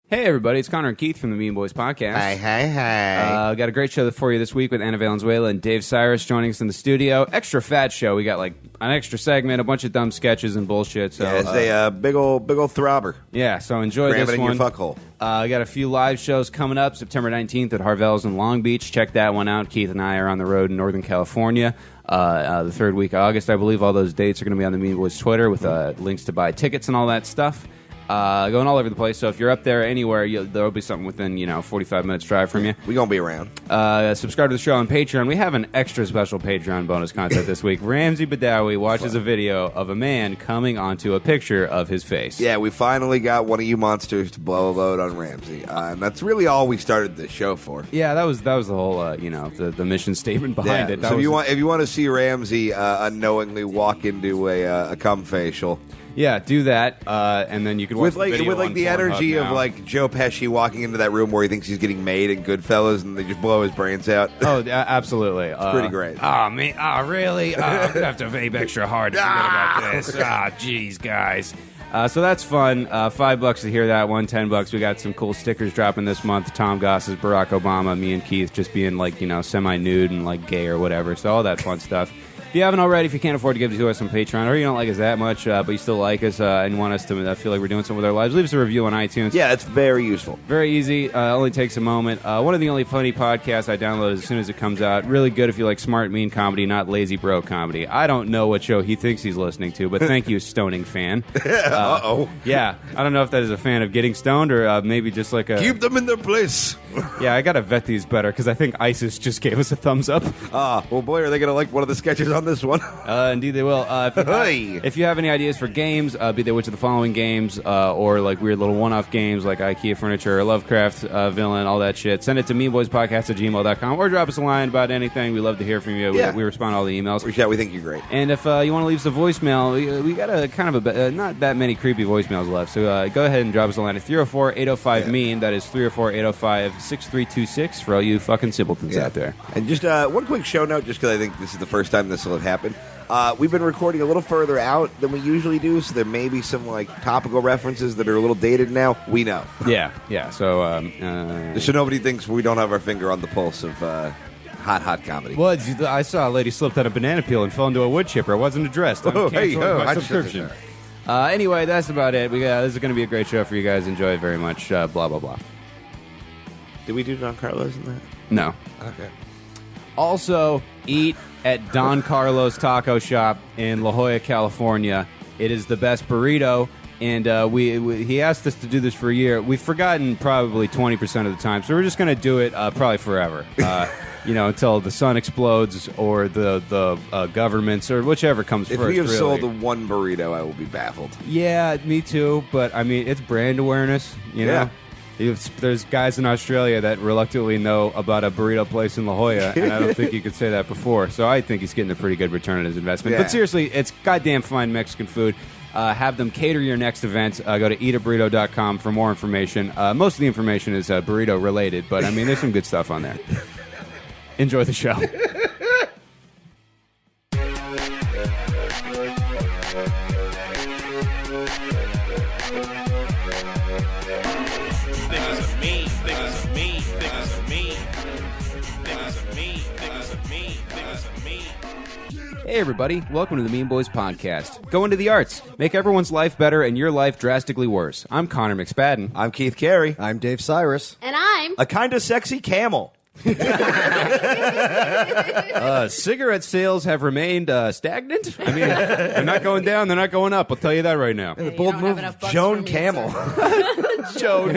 Hey, everybody, it's Connor and Keith from the Mean Boys Podcast. Hey. Got a great show for you this week with Anna Valenzuela and Dave Sirus joining us in the studio. Extra fat show. We got like an extra segment, a bunch of dumb sketches and bullshit. So it's a big old throbber. Yeah, so enjoy Cram this it in one. your fuckhole. We got a few live shows coming up. September 19th at Harvell's in Long Beach. Check that one out. Keith and I are on the road in Northern California. The third week of August, I believe. All those dates are going to be on the Mean Boys Twitter with links to buy tickets and all that stuff. Going all over the place. So if you're up there anywhere, there'll be something within 45 minutes drive from you. We're going to be around. Subscribe to the show on Patreon. We have an extra special Patreon bonus content this week. Ramsey Badawi watches a video of a man coming onto a picture of his face. Yeah, we finally got one of you monsters to blow a load on Ramsey. And that's really all we started this show for. Yeah, that was the whole the mission statement behind it. So if you want to see Ramsey unknowingly walk into a cum facial. Yeah, do that, and then you can watch the video with on the Pornhub energy now. of like Joe Pesci walking into that room where he thinks he's getting made in Goodfellas, and they just blow his brains out. Oh, absolutely. It's pretty great. Oh, man. Oh, really? I'm going to have to vape extra hard to forget about this. Jeez, guys. So that's fun. $5 to hear that one, $10. We got some cool stickers dropping this month. Tom Goss's Barack Obama, me and Keith just being like, semi-nude and like gay or whatever. So all that fun stuff. If you haven't already, if you can't afford to give it to us on Patreon, or you don't like us that much, but you still like us and want us to feel like we're doing something with our lives, leave us a review on iTunes. Yeah, it's very useful. Very easy. Only takes a moment. One of the only funny podcasts I download as soon as it comes out. Really good if you like smart, mean comedy, not lazy bro comedy. I don't know what show he thinks he's listening to, but thank you, stoning fan. Uh-oh. Yeah, I don't know if that is a fan of getting stoned or maybe just like a... Keep them in their place. Yeah, I got to vet these better because I think ISIS just gave us a thumbs up. Well, boy, are they going to like one of the sketches on this one. Indeed they will. If you have any ideas for games, be they which of the following games, or like weird little one-off games like IKEA furniture, Lovecraft villain, all that shit, send it to meanboyspodcast@gmail.com or drop us a line about anything. We love to hear from you. Yeah. We respond to all the emails. Yeah, we think you're great. And if you want to leave us a voicemail, we got a kind of not that many creepy voicemails left. So go ahead and drop us a line at 304-805-MEAN. That is 304-805-6326 for all you fucking simpletons out there. And just one quick show note, just because I think this is the first time this will have happened. We've been recording a little further out than we usually do, so there may be some like topical references that are a little dated now. We know. Yeah. So so nobody thinks we don't have our finger on the pulse of hot comedy. Well, I saw a lady slipped on a banana peel and fell into a wood chipper. It wasn't addressed. I'm canceling my subscription. Anyway, that's about it. This is going to be a great show for you guys. Enjoy it very much. Blah, blah, blah. Did we do Don Carlos in that? No. Okay. Also, eat at Don Carlos Taco Shop in La Jolla, California. It is the best burrito, and he asked us to do this for a year. We've forgotten probably 20% of the time, so we're just going to do it probably forever. Until the sun explodes or the governments or whichever comes first. If we have really. sold the one burrito, I will be baffled. Yeah, me too. But I mean, it's brand awareness. You know, there's guys in Australia that reluctantly know about a burrito place in La Jolla, and I don't think you could say that before. So I think he's getting a pretty good return on his investment. Yeah. But seriously, it's goddamn fine Mexican food. Have them cater your next event. Go to eataburrito.com for more information. Most of the information is burrito related, but I mean, there's some good stuff on there. Enjoy the show. Hey everybody, welcome to the Mean Boys Podcast. Go into the arts, make everyone's life better and your life drastically worse. I'm Connor McSpadden. I'm Keith Carey. I'm Dave Cyrus. And I'm A kind of sexy camel. Cigarette sales have remained stagnant. I mean, they're not going down, they're not going up. I'll tell you that right now. you Bold don't move, have enough bucks Joan for me, Camel. Joan.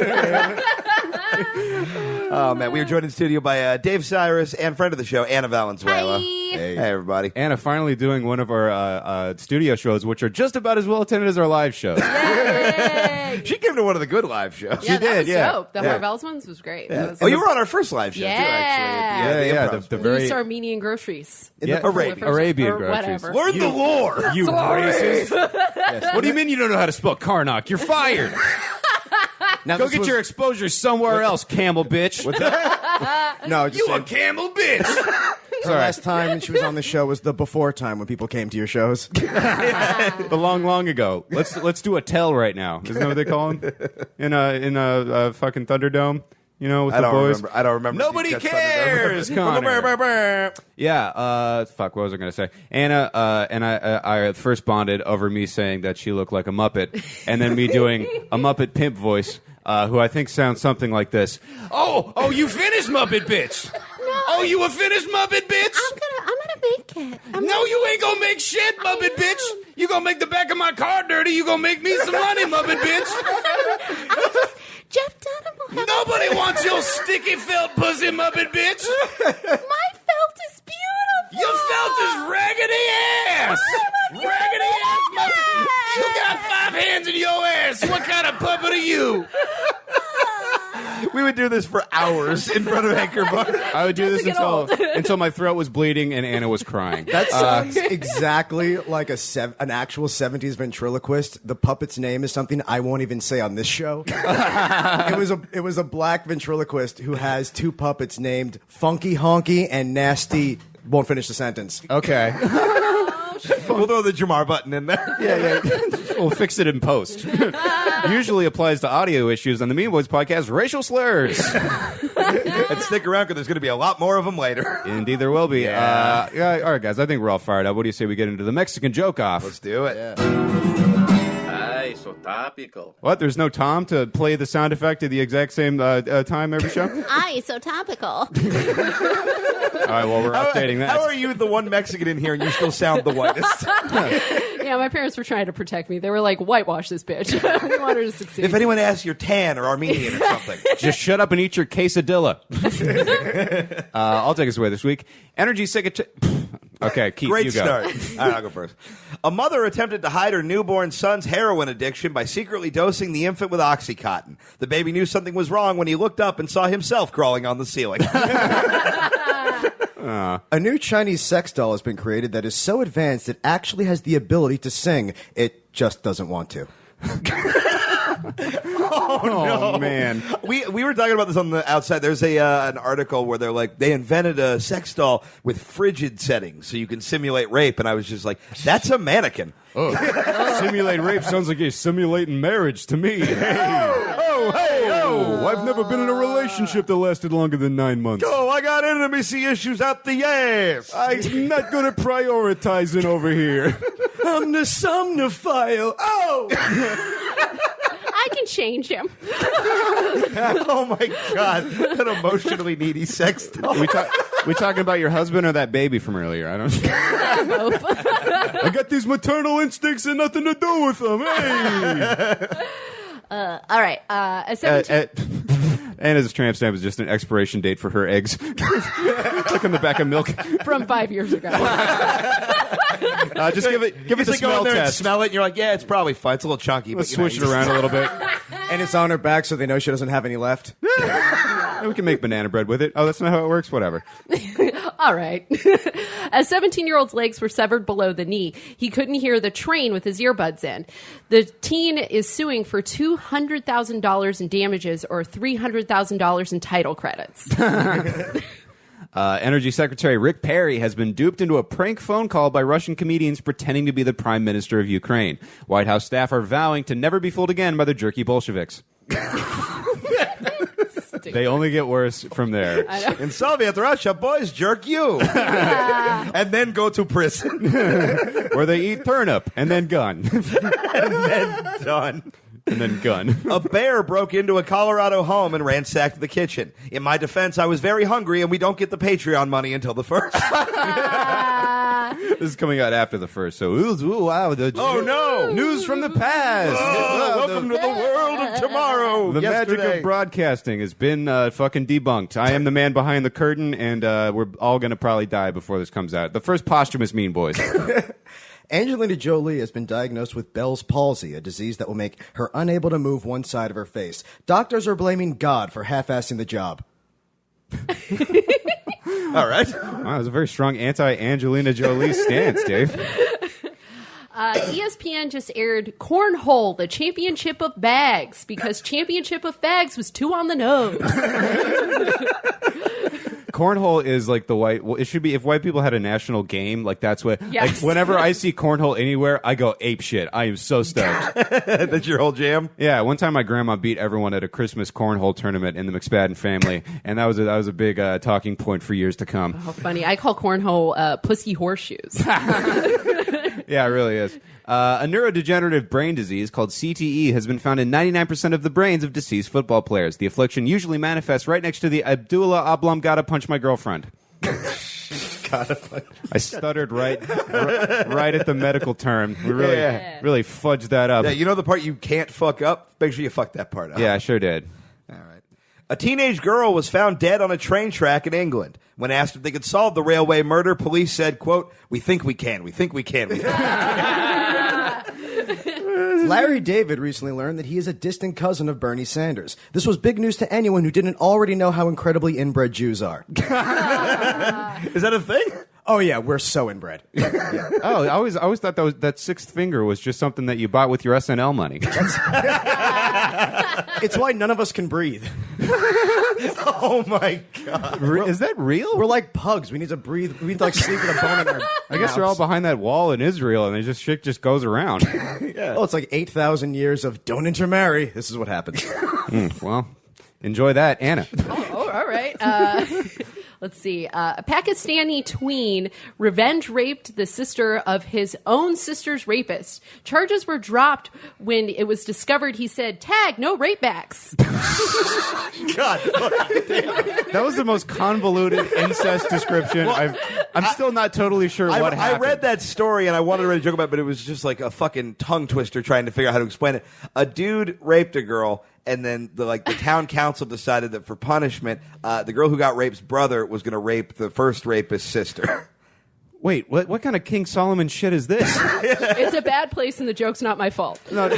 Oh, man. We are joined in studio by Dave Cyrus and friend of the show, Anna Valenzuela. Hi. Hey, everybody. Anna finally doing one of our studio shows, which are just about as well attended as our live shows. Yay. She came to one of the good live shows. Yeah, that was yeah. dope. The Harvell's ones was great. Yeah. It was Oh, you were on our first live show, Yeah. too, actually. Yeah, Improv. the very Loose Armenian groceries. yeah, Arabian Arabian groceries. Whatever. Learn the lore. You Sorry. racist. Yes. What do you mean you don't know how to spell Karnak? You're fired. Now, Go this get was- your exposure somewhere else, camel bitch. No, just You a saying, camel bitch. The last time she was on the show was the before time when people came to your shows. The long ago. Let's do a tell right now. Isn't that what they call them in a fucking Thunderdome? You know, with the boys. I don't remember. Nobody cares, Connor. Yeah. Fuck. What was I going to say? Anna and I first bonded over me saying that she looked like a Muppet, and then me doing a Muppet pimp voice, who I think sounds something like this. Oh, you finished, Muppet bitch. No. Oh, you a finished, Muppet bitch. I'm gonna make it. No, you ain't gonna make shit, Muppet bitch. You gonna make the back of my car dirty. You gonna make me some money, Muppet bitch. Jeff Dunham will have Nobody wants your sticky felt pussy, Muppet bitch. My felt is beautiful. Your felt is raggedy ass. Raggedy ass Muppet. You got 5 hands in your ass. What kind of puppet are you? We would do this for hours in front of Anchor Bar. I would do this Doesn't get old. until my throat was bleeding and Anna was crying. That sounds exactly like an actual 70s ventriloquist. The puppet's name is something I won't even say on this show. It was a black ventriloquist who has 2 puppets named Funky Honky and Nasty. Won't finish the sentence. Okay. We'll throw the Jamar button in there. Yeah. We'll fix it in post. Usually applies to audio issues on the Mean Boys podcast, racial slurs. And stick around because there's going to be a lot more of them later. Indeed, there will be. Yeah. All right, guys. I think we're all fired up. What do you say we get into the Mexican joke off? Let's do it. Ay, so topical. What? There's no Tom to play the sound effect at the exact same time every show? Ay, so topical. All right, well, we're updating that. How are you the one Mexican in here and you still sound the whitest? Yeah, my parents were trying to protect me. They were like, whitewash this bitch. We want her to succeed. If anyone asks, you're tan or Armenian or something. Just shut up and eat your quesadilla. I'll take us away this week. Energy Secretary. Okay, Keith, Great you go. start. All right, I'll go first. A mother attempted to hide her newborn son's heroin addiction by secretly dosing the infant with Oxycontin. The baby knew something was wrong when he looked up and saw himself crawling on the ceiling. A new Chinese sex doll has been created that is so advanced it actually has the ability to sing. It just doesn't want to. Oh, man. We were talking about this on the outside. There's an article where they're like, they invented a sex doll with frigid settings so you can simulate rape. And I was just like, that's a mannequin. Simulate rape sounds like you're simulating marriage to me. Oh, I've never been in a relationship that lasted longer than 9 months. Oh, I got intimacy issues out the ass. I'm not good at prioritizing over here. I'm the somnophile. Oh! I can change him. Oh, my God. An emotionally needy sex doll. We talking about your husband or that baby from earlier? I don't know. I got these maternal instincts and nothing to do with them. Hey! All right. A 17 Anna's tramp stamp is just an expiration date for her eggs. Like on the back of milk. from 5 years ago. Just give it You the just go smell in there and test. smell it, and you're like, yeah, it's probably fine. It's a little chunky. Let's but, swish it around a little bit. And it's on her back so they know she doesn't have any left. Yeah, we can make banana bread with it. Oh, that's not how it works? Whatever. All right. As 17-year-old's legs were severed below the knee, he couldn't hear the train with his earbuds in. The teen is suing for $200,000 in damages or $300,000 in title credits. Energy Secretary Rick Perry has been duped into a prank phone call by Russian comedians pretending to be the Prime Minister of Ukraine. White House staff are vowing to never be fooled again by the jerky Bolsheviks. They only get worse from there. In Soviet Russia, boys jerk you. And then go to prison. Where they eat turnip and then gun. And then done. And then gun. A bear broke into a Colorado home and ransacked the kitchen. In my defense, I was very hungry, and we don't get the Patreon money until the 1st. This is coming out after the first, so wow. Oh, no. News from the past. Welcome to the world of tomorrow. The magic Yesterday. of broadcasting has been fucking debunked. I am the man behind the curtain, and we're all going to probably die before this comes out. The first posthumous Mean Boys. Angelina Jolie has been diagnosed with Bell's palsy, a disease that will make her unable to move one side of her face. Doctors are blaming God for half-assing the job. All right. Wow, that was a very strong anti-Angelina Jolie stance, Dave. ESPN just aired Cornhole, the championship of bags, because championship of fags was too on the nose. cornhole is like the white. Well, it should be if white people had a national game. Like that's what. Yes. Like, whenever I see cornhole anywhere, I go ape shit. I am so stoked. That's your whole jam? Yeah, one time my grandma beat everyone at a Christmas cornhole tournament in the McSpadden family, and that was a big talking point for years to come. How funny. I call cornhole pussy horseshoes. Yeah, it really is. A neurodegenerative brain disease called CTE has been found in 99% of the brains of deceased football players. The affliction usually manifests right next to the Abdullah Oblong gotta punch my girlfriend. I stuttered right at the medical term. We really fudged that up. Yeah, you know the part you can't fuck up? Make sure you fuck that part up. Yeah, I sure did. All right. A teenage girl was found dead on a train track in England. When asked if they could solve the railway murder, police said, quote, "We think we can. We think we can. We think we can." Larry David recently learned that he is a distant cousin of Bernie Sanders. This was big news to anyone who didn't already know how incredibly inbred Jews are. Is that a thing? Oh, yeah, we're so inbred. Oh, I always thought that sixth finger was just something that you bought with your SNL money. It's why none of us can breathe. Oh, my God. Is that real? We're like pugs. We need to breathe. We need to like sleep with a bone in our I guess they're all behind that wall in Israel, and shit just goes around. Oh, it's like 8,000 years of don't intermarry. This is what happens. Well, enjoy that, Anna. Oh, all right. Let's see. A Pakistani tween revenge raped the sister of his own sister's rapist. Charges were dropped when it was discovered he said, "Tag, no rape backs." God. That was the most convoluted incest description. I'm still not totally sure what happened. I read that story and I wanted to write a joke about it, but it was just like a fucking tongue twister trying to figure out how to explain it. A dude raped a girl, and then the town council decided that for punishment, the girl who got raped's brother was going to rape the first rapist's sister. Wait, what kind of King Solomon shit is this? It's a bad place, and the joke's not my fault. No, I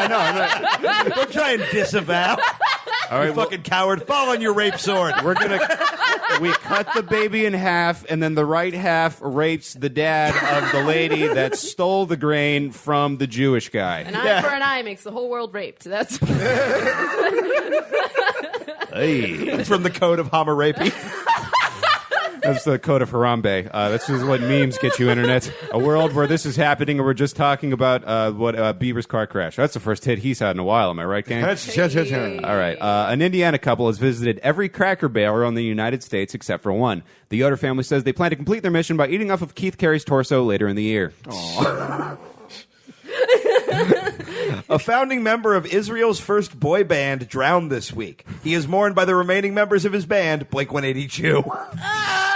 know. I'm not. Don't try and disavow. All right, You fucking coward. Fall on your rape sword. We cut the baby in half, and then the right half rapes the dad of the lady that stole the grain from the Jewish guy. An eye for an eye makes the whole world raped. That's It's from the code of Hammurabi. That's the code of Harambe. This is what memes get you, internet. A world where this is happening, and we're just talking about Bieber's car crash. That's the first hit he's had in a while. Am I right, gang? All right. An Indiana couple has visited every Cracker Barrel in the United States except for one. The Yoder family says they plan to complete their mission by eating off of Keith Carey's torso later in the year. A founding member of Israel's first boy band drowned this week. He is mourned by the remaining members of his band, Blink-182.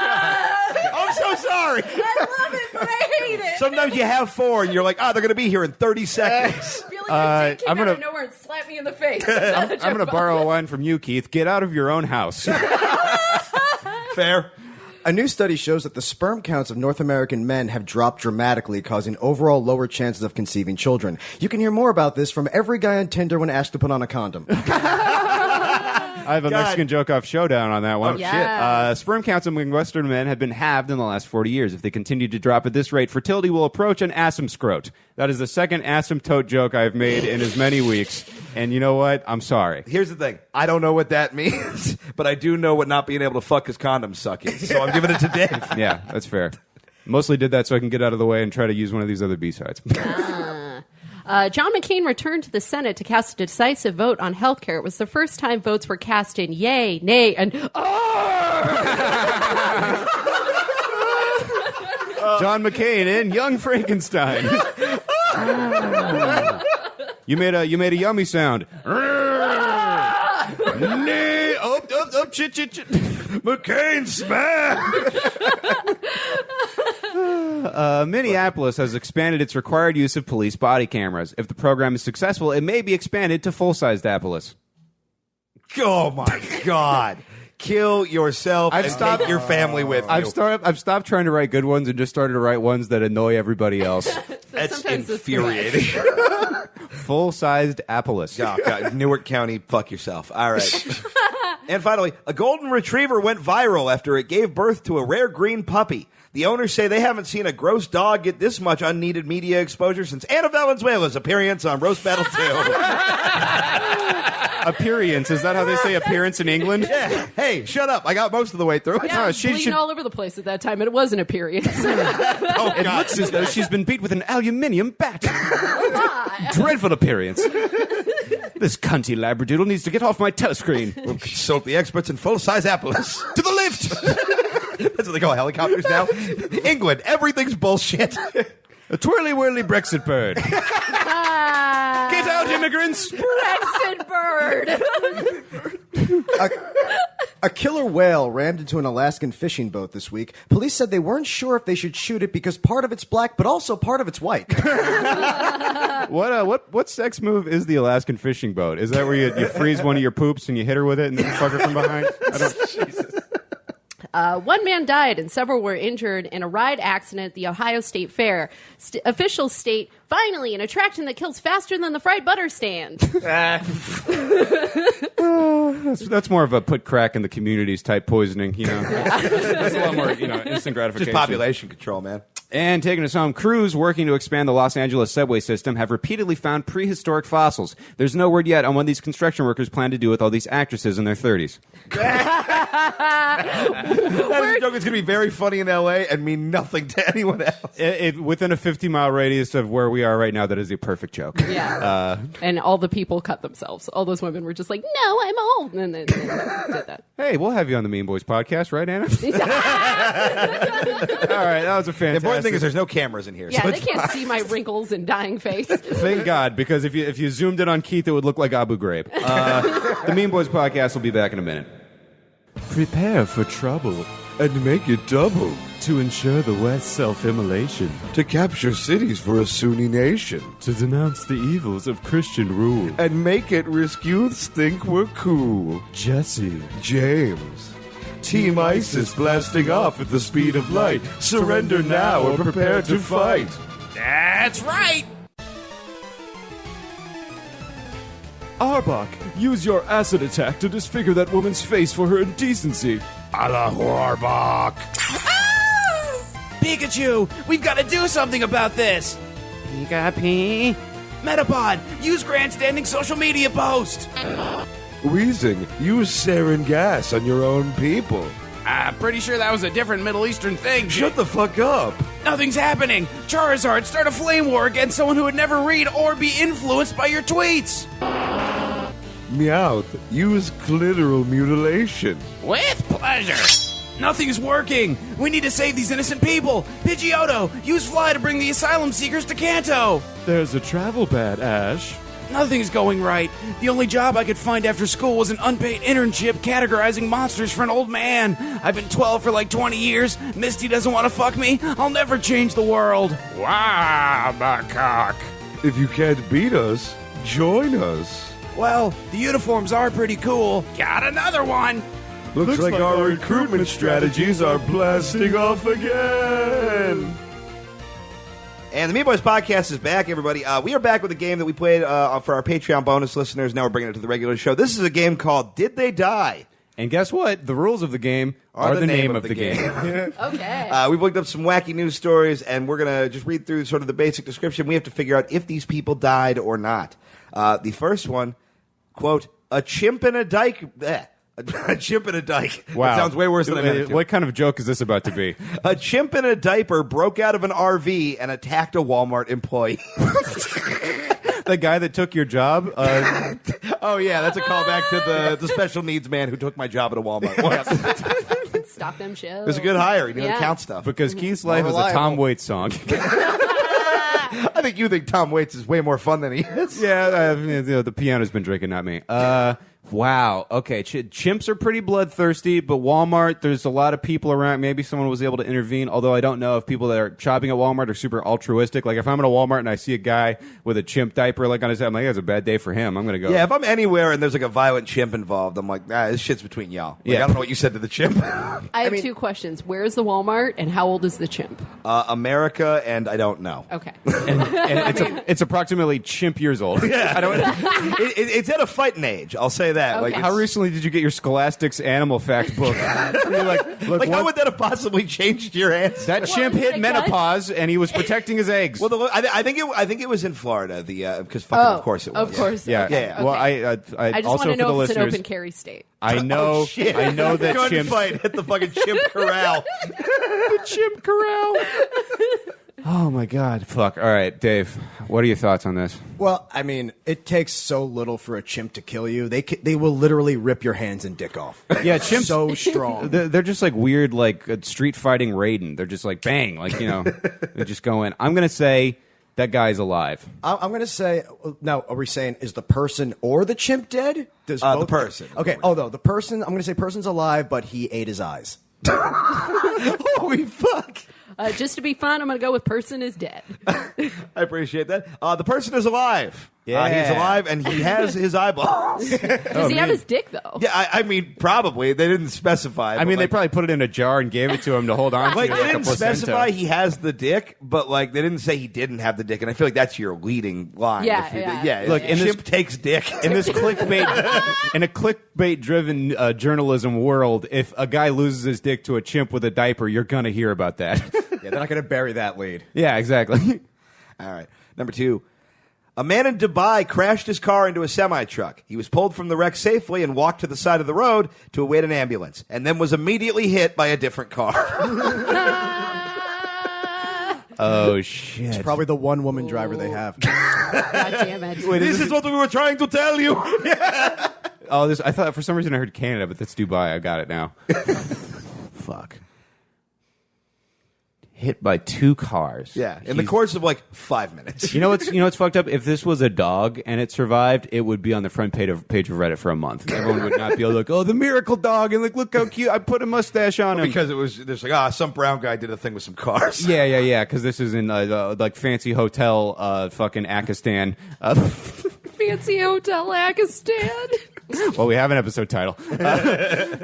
I'm so sorry. I love it, but I hate it. Sometimes you have four, and you're like, they're going to be here in 30 seconds. I feel like Jake came out of nowhere and slapped me in the face. I'm going to borrow a line from you, Keith. Get out of your own house. Fair. A new study shows that the sperm counts of North American men have dropped dramatically, causing overall lower chances of conceiving children. You can hear more about this from every guy on Tinder when asked to put on a condom. I have a Mexican joke-off showdown on that one. Oh, yes. Sperm counts among Western men have been halved in the last 40 years. If they continue to drop at this rate, fertility will approach an asymptote. That is the second asymptote joke I've made in as many weeks. And you know what? I'm sorry. Here's the thing. I don't know what that means, but I do know what not being able to fuck his condom suck is. So I'm giving it to Dave. Yeah, that's fair. Mostly did that so I can get out of the way and try to use one of these other B-sides. John McCain returned to the Senate to cast a decisive vote on health care. It was the first time votes were cast in yay, nay, and John McCain in Young Frankenstein. You made a yummy sound. Nay, chit. McCain smash! Minneapolis has expanded its required use of police body cameras. If the program is successful, it may be expanded to full-sized Appalus. Oh, my God. Kill yourself and take your family with you. I've stopped trying to write good ones and just started to write ones that annoy everybody else. That's Sometimes it's the infuriating. Full-sized Appalus. Oh, God. Newark County, fuck yourself. All right. And finally, a golden retriever went viral after it gave birth to a rare green puppy. The owners say they haven't seen a gross dog get this much unneeded media exposure since Anna Valenzuela's appearance on Roast Battle 2. Appearance. Is that how they say appearance in England? Yeah. Hey, shut up. I got most of the way through it. Yeah, I was she bleeding should- all over the place at that time, and it wasn't a period. Oh, It God. looks as though she's been beat with an aluminium bat. Dreadful appearance. This cunty labradoodle needs to get off my telescreen. We'll consult the experts in full-size apples. To the lift! That's what they call helicopters now. England, everything's bullshit. A twirly-whirly Brexit bird. Get out, immigrants! Brexit bird. A killer whale rammed into an Alaskan fishing boat this week. Police said they weren't sure if they should shoot it because part of it's black, but also part of it's white. What sex move is the Alaskan fishing boat? Is that where you freeze one of your poops and you hit her with it and then you fuck her from behind? Jesus. One man died and several were injured in a ride accident at the Ohio State Fair. Officials state, finally, an attraction that kills faster than the fried butter stand. That's more of a put crack in the communities type poisoning, you know. That's a lot more, instant gratification. Just population control, man. And taking us home, crews working to expand the Los Angeles subway system have repeatedly found prehistoric fossils. There's no word yet on what these construction workers plan to do with all these actresses in their 30s. That joke is going to be very funny in L.A. and mean nothing to anyone else. Within a 50-mile radius of where we are right now, that is a perfect joke. Yeah. And all the people cut themselves. All those women were just like, no, I'm old. And then they did that. Hey, we'll have you on the Mean Boys podcast, right, Anna? All right, that was a The fantastic. important thing is there's no cameras in here. Yeah, so they it's can't fine. see my wrinkles and dying face. Thank God, because if you zoomed in on Keith, it would look like Abu Ghraib. The Mean Boys podcast will be back in a minute. Prepare for trouble And make it double to ensure the West's self-immolation, to capture cities for a Sunni nation. to denounce the evils of Christian rule. And make it risk youths think we're cool. Jesse. James. Team ISIS blasting off at the speed of light. Surrender now or prepare to fight. That's right! Arbok, use your acid attack to disfigure that woman's face for her indecency. Allahu Arbok. Pikachu, we've got to do something about this. Pika-P. Metapod, use grandstanding social media post. Wheezing, use sarin gas on your own people. Pretty sure that was a different Middle Eastern thing. Shut the fuck up. Nothing's happening. Charizard, start a flame war against someone who would never read or be influenced by your tweets. Meowth, use clitoral mutilation. With pleasure. Nothing's working. We need to save these innocent people. Pidgeotto, use Fly to bring the asylum seekers to Kanto. There's a travel ban, Ash. Nothing's going right. The only job I could find after school was an unpaid internship categorizing monsters for an old man. I've been 12 for like 20 years. Misty doesn't want to fuck me. I'll never change the world. Wow, my cock. If you can't beat us, join us. Well, the uniforms are pretty cool. Got another one. Looks like our recruitment strategies are blasting off again. And the Meat Boys podcast is back, everybody. We are back with a game that we played for our Patreon bonus listeners. Now we're bringing it to the regular show. This is a game called Did They Die? And guess what? The rules of the game are the name of the game. Okay. We've looked up some wacky news stories, and we're going to just read through sort of the basic description. We have to figure out if these people died or not. The first one, quote, a chimp in a dike. A chimp in a dike. Wow. That sounds way worse than I meant it to. What kind of joke is this about to be? A chimp in a diaper broke out of an RV and attacked a Walmart employee. The guy that took your job? Oh, yeah, that's a callback to the special needs man who took my job at a Walmart once. Stop them shows. It was a good hire. He knew Yeah. to count stuff. Because Keith's life is a Tom Waits song. I think you think Tom Waits is way more fun than he is. Yeah, the piano's been drinking, not me. Wow. Okay, chimps are pretty bloodthirsty, but Walmart, there's a lot of people around. Maybe someone was able to intervene, although I don't know if people that are shopping at Walmart are super altruistic. Like, if I'm at a Walmart and I see a guy with a chimp diaper like on his head, I'm like, it's a bad day for him. I'm going to go. Yeah, if I'm anywhere and there's like a violent chimp involved, I'm like, this shit's between y'all. Like, Yeah. I don't know what you said to the chimp. I have two questions. Where's the Walmart and how old is the chimp? America, and I don't know. Okay. And it's approximately chimp years old. Yeah. It's at a fighting age, I'll say that. that. Okay. Like, How recently did you get your Scholastics animal fact book? You're like, look, like how what- would that have possibly changed your answer? that chimp was hit it, menopause and he was protecting his eggs. Well, I think it was in Florida. Because fucking of course it was. Of course. yeah, Okay. yeah. Well, Okay. I I just also want to for the know if it's an listeners, open carry state. I know, Oh, shit. I know that Gunfight at the fucking chimp corral. chimp corral. Oh my God! Fuck! All right, Dave. What are your thoughts on this? Well, I mean, it takes so little for a chimp to kill you. They will literally rip your hands and dick off. Yeah, chimps so strong. They're just like weird, like street fighting Raiden. They're just like bang, like they just go in. I'm gonna say that guy's alive. I'm going to say now. Are we saying is the person or the chimp dead? Does The person. Okay. Oh no, the person. I'm going to say person's alive, but he ate his eyes. Holy fuck! Just to be fun, I'm going to go with person is dead. I appreciate that. The person is alive. Yeah. He's alive and he has his eyeballs. Does he have his dick, though? Yeah, I mean, probably they didn't specify. I but, mean, they like, probably put it in a jar and gave it to him to hold on to. like like they a didn't placenta. specify he has the dick, but like they didn't say he didn't have the dick, and I feel like that's your leading line. Yeah, If you- yeah. Look, in chimp takes dick. In this clickbait, in a clickbait-driven journalism world, if a guy loses his dick to a chimp with a diaper, you're gonna hear about that. Yeah, they're not going to bury that lead. Yeah, exactly. All right, number 2. A man in Dubai crashed his car into a semi-truck. He was pulled from the wreck safely and walked to the side of the road to await an ambulance, and then was immediately hit by a different car. Oh shit! It's probably the one woman driver they have. God damn it. This is what we were trying to tell you. Oh, this. I thought for some reason I heard Canada, but that's Dubai. I got it now. Fuck. Hit by 2 cars. Yeah, in the He's- course of like 5 minutes. You know what's fucked up? If this was a dog and it survived, it would be on the front page of Reddit for a month. Everyone would not be able to look, oh, the miracle dog, and like, look how cute! I put a mustache on him. Because it was, there's like, some brown guy did a thing with some cars. Yeah. Because this is in like fancy hotel, fucking Akistan. Fancy hotel Akistan. Well, we have an episode title.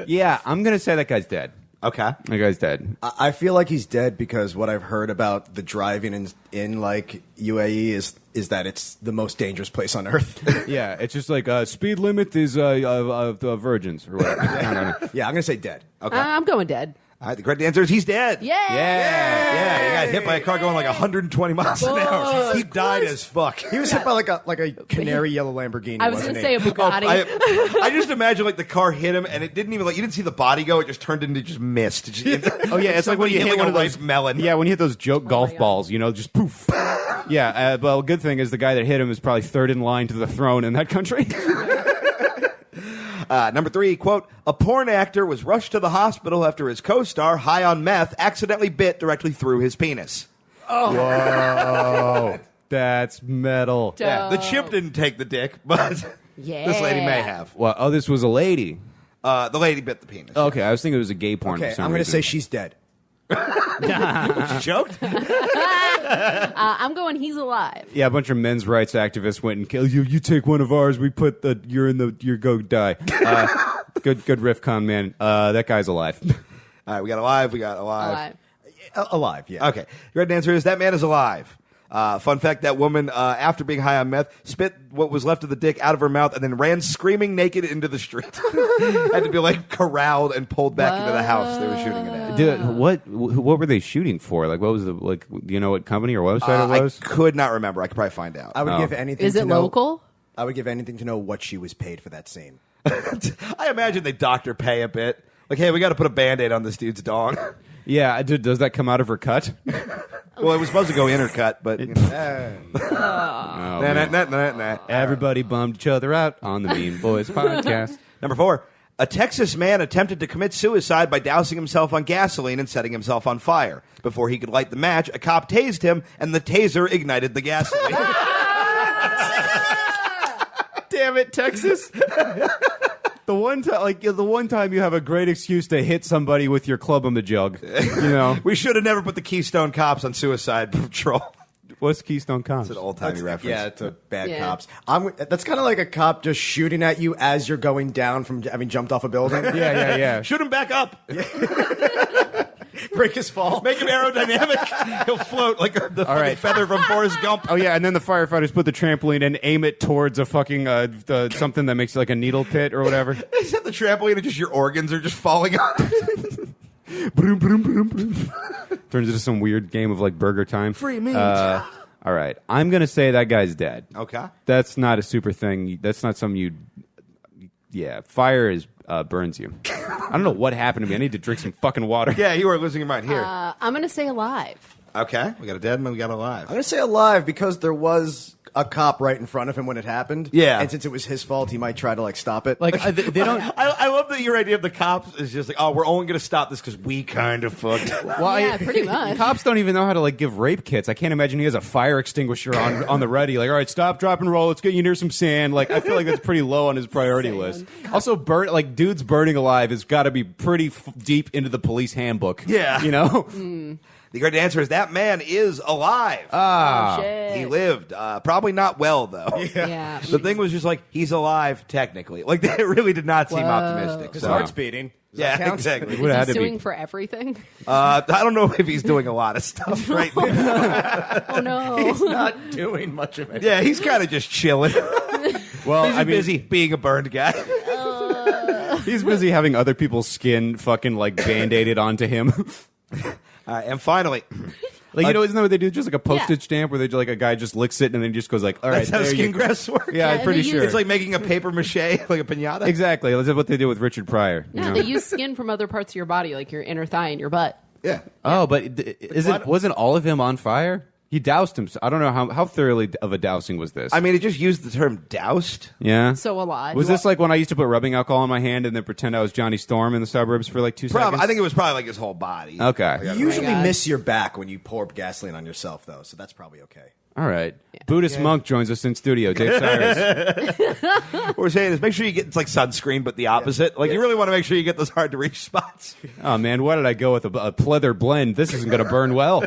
Yeah, I'm gonna say that guy's dead. Okay. That guy's dead. I feel like he's dead because what I've heard about the driving in like UAE is that it's the most dangerous place on earth. Yeah, it's just like speed limit is virgins or whatever. I don't know. Yeah, I'm gonna say dead. Okay. I'm going dead. All right, the correct answer is he's dead. Yeah. Yeah, he got hit by a car going like 120 miles an hour. He died as fuck. He was hit by like a canary yellow Lamborghini. I was going wasn't to say a he? Bugatti. I just imagine like the car hit him and it didn't even like you didn't see the body go. It just turned into just mist. Oh yeah, it's like when you hit like one a of those ripe melon. Yeah, when you hit those joke golf God. balls, just poof. Yeah, well, good thing is the guy that hit him is probably third in line to the throne in that country. Number 3, quote, a porn actor was rushed to the hospital after his co-star, high on meth, accidentally bit directly through his penis. Whoa, that's metal. Yeah, the chimp didn't take the dick, but this lady may have. Well, oh, this was a lady. The lady bit the penis. Okay, I was thinking it was a gay porn. Okay, for some I'm gonna reason. say she's dead. She choked? I'm going he's alive. Yeah, a bunch of men's rights activists went and killed you. You take one of ours. We put you go die. Good riff, con man. That guy's alive. All right, we got alive. Alive. Alive. Yeah. Okay. The right answer is that man is alive. Fun fact, that woman, after being high on meth, spit what was left of the dick out of her mouth and then ran screaming naked into the street. Had to be like corralled and pulled back into the house they were shooting it at. Dude, what were they shooting for? Like, what was the do you know what company or website it was? I could not remember. I could probably find out. I would Oh. give anything. Is to it know, local? I would give anything to know what she was paid for that scene. I imagine they doctor pay a bit. Like, hey, we got to put a Band-Aid on this dude's dong. Yeah, does that come out of her cut? Well, it was supposed to go intercut, but... You know. Oh, Nah, man. nah. Everybody bummed each other out on the Mean Boys podcast. Number 4. A Texas man attempted to commit suicide by dousing himself on gasoline and setting himself on fire. Before he could light the match, a cop tased him, and the taser ignited the gasoline. Damn it, Texas! The one time you have a great excuse to hit somebody with your club on the jug, We should have never put the Keystone Cops on suicide patrol. What's Keystone Cops? It's an old-timey reference. Yeah, it's a bad Yeah. cops. That's kind of like a cop just shooting at you as you're going down from having jumped off a building. Yeah. Shoot him back up. Break his fall. Make him aerodynamic. He'll float like the fucking right. feather from Forrest Gump. Oh yeah, and then the firefighters put the trampoline and aim it towards a fucking something that makes like a needle pit or whatever. Except the trampoline and just your organs are just falling on it. Broom, broom, broom, broom. Turns into some weird game of like Burger Time. Free meat. All right, I'm gonna say that guy's dead. Okay. That's not a super thing. That's not something you. Yeah, fire burns you. I don't know what happened to me. I need to drink some fucking water. Yeah, you are losing your mind. Here. I'm going to say alive. Okay. We got a dead man, we got a alive. I'm going to say alive because there was a cop right in front of him when it happened. Yeah. And since it was his fault, he might try to, like, stop it. Like they don't. I love that your idea of the cops is just like, oh, we're only going to stop this because we kind of fucked. Well, Yeah, pretty much. Cops don't even know how to like give rape kits. I can't imagine he has a fire extinguisher on the ready. Like, all right, stop, drop, and roll. Let's get you near some sand. Like, I feel like that's pretty low on his priority list. Also, dudes burning alive has got to be pretty deep into the police handbook. Yeah. You know. The correct answer is that man is alive. Oh, shit. He lived. Probably not well, though. Yeah. The thing was just like, he's alive, technically. Like, that really did not seem optimistic. his So. heart's beating. Does that Yeah, count? exactly. Would have had Is he to be. suing for everything? I don't know if he's doing a lot of stuff right now. Oh, no. He's not doing much of it. Yeah, he's kind of just chilling. Well, He's just busy being a burned guy. He's busy having other people's skin fucking like band-aided onto him. And finally, Like, you know, isn't that what they do? Just like a postage stamp where they like a guy just licks it and then just goes like, all right, that's how there skin you go. grafts work. Yeah, I'm and pretty they use- sure. It's like making a paper mache, like a pinata. Exactly. That's what they did with Richard Pryor. you No, know? they use skin from other parts of your body, like your inner thigh and your butt. Yeah. Oh, but wasn't all of him on fire? He doused himself. I don't know how thoroughly of a dousing was this. I mean, it just used the term doused. yeah. So alive. Was this like when I used to put rubbing alcohol on my hand and then pretend I was Johnny Storm in the suburbs for like 2 seconds? I think it was probably like his whole body. Okay. You usually God. miss your back when you pour gasoline on yourself, though, so that's probably okay. All right. Buddhist monk joins us in studio. Dave Cyrus. What we're saying is make sure you get it's like sunscreen, but the opposite. Like you really want to make sure you get those hard to reach spots. Oh man, why did I go with a pleather blend? This isn't going to burn well.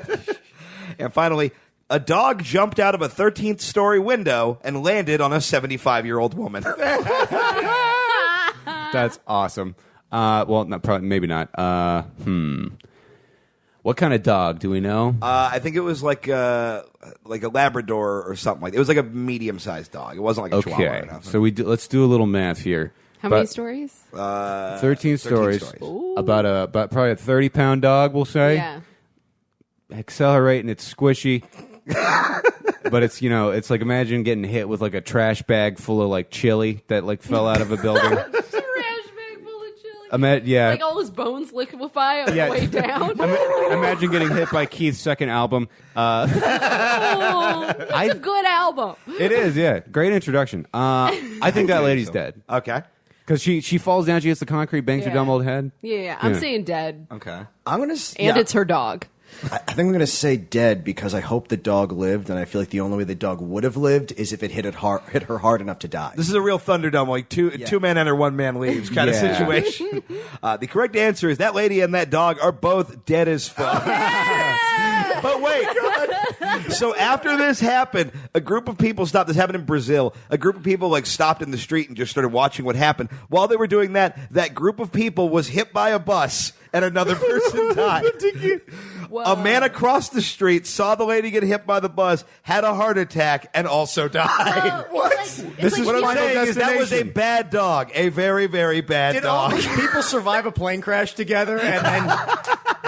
And finally, a dog jumped out of a 13th story window and landed on a 75-year-old woman. That's awesome. Well, maybe not. What kind of dog do we know? I think it was like a Labrador or something like that. It was like a medium-sized dog. It wasn't like a Chihuahua or Okay, nothing. so let's do a little math here. How many stories? 13 stories. stories. About probably a 30-pound dog, we'll say. Yeah. Accelerating, it's squishy. But it's, it's like imagine getting hit with like a trash bag full of like chili that like fell out of a building. Trash bag full of chili. Yeah. Like all his bones liquefy on Yeah. the way down. Imagine getting hit by Keith's second album. Oh, it's a good album. It is, yeah. Great introduction. I think that lady's dead. Okay. Because she falls down, she hits the concrete, bangs her Yeah. dumb old head. Yeah, I'm Yeah. saying dead. Okay. I'm gonna And it's her dog. I think I'm gonna say dead because I hope the dog lived, and I feel like the only way the dog would have lived is if it hit her hard enough to die. This is a real Thunderdome, like two men enter, one man leaves kind of Yeah. situation. The correct answer is that lady and that dog are both dead as fuck. But wait. So after this happened, a group of people stopped. This happened in Brazil. A group of people like stopped in the street and just started watching what happened. While they were doing that, that group of people was hit by a bus and another person died. A man across the street saw the lady get hit by the bus, had a heart attack, and also died. This is What I'm Final saying is that was a Destination. bad dog. A very, very bad Did all dog. these people survive a plane crash together, and then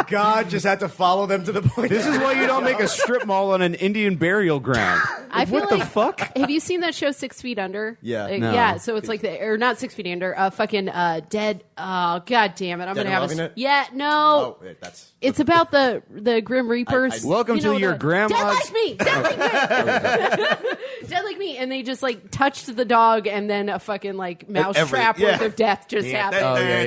God just had to follow them to the point? This is why you don't make a strip mall on an Indian burial ground. I feel What like, the fuck? Have you seen that show 6 Feet Under? Yeah. Like, No. Yeah, so it's like or not 6 Feet Under, fucking dead. Oh, god damn it! I'm Dead gonna and have Loving It? Yeah, no. Oh, wait, that's It's about the Grim Reapers. Welcome to your grandma's- Dead like me. Dead like me. Dead like me. And they just like touched the dog, and then a fucking like mouse trap worth of death just happened. Oh, yeah.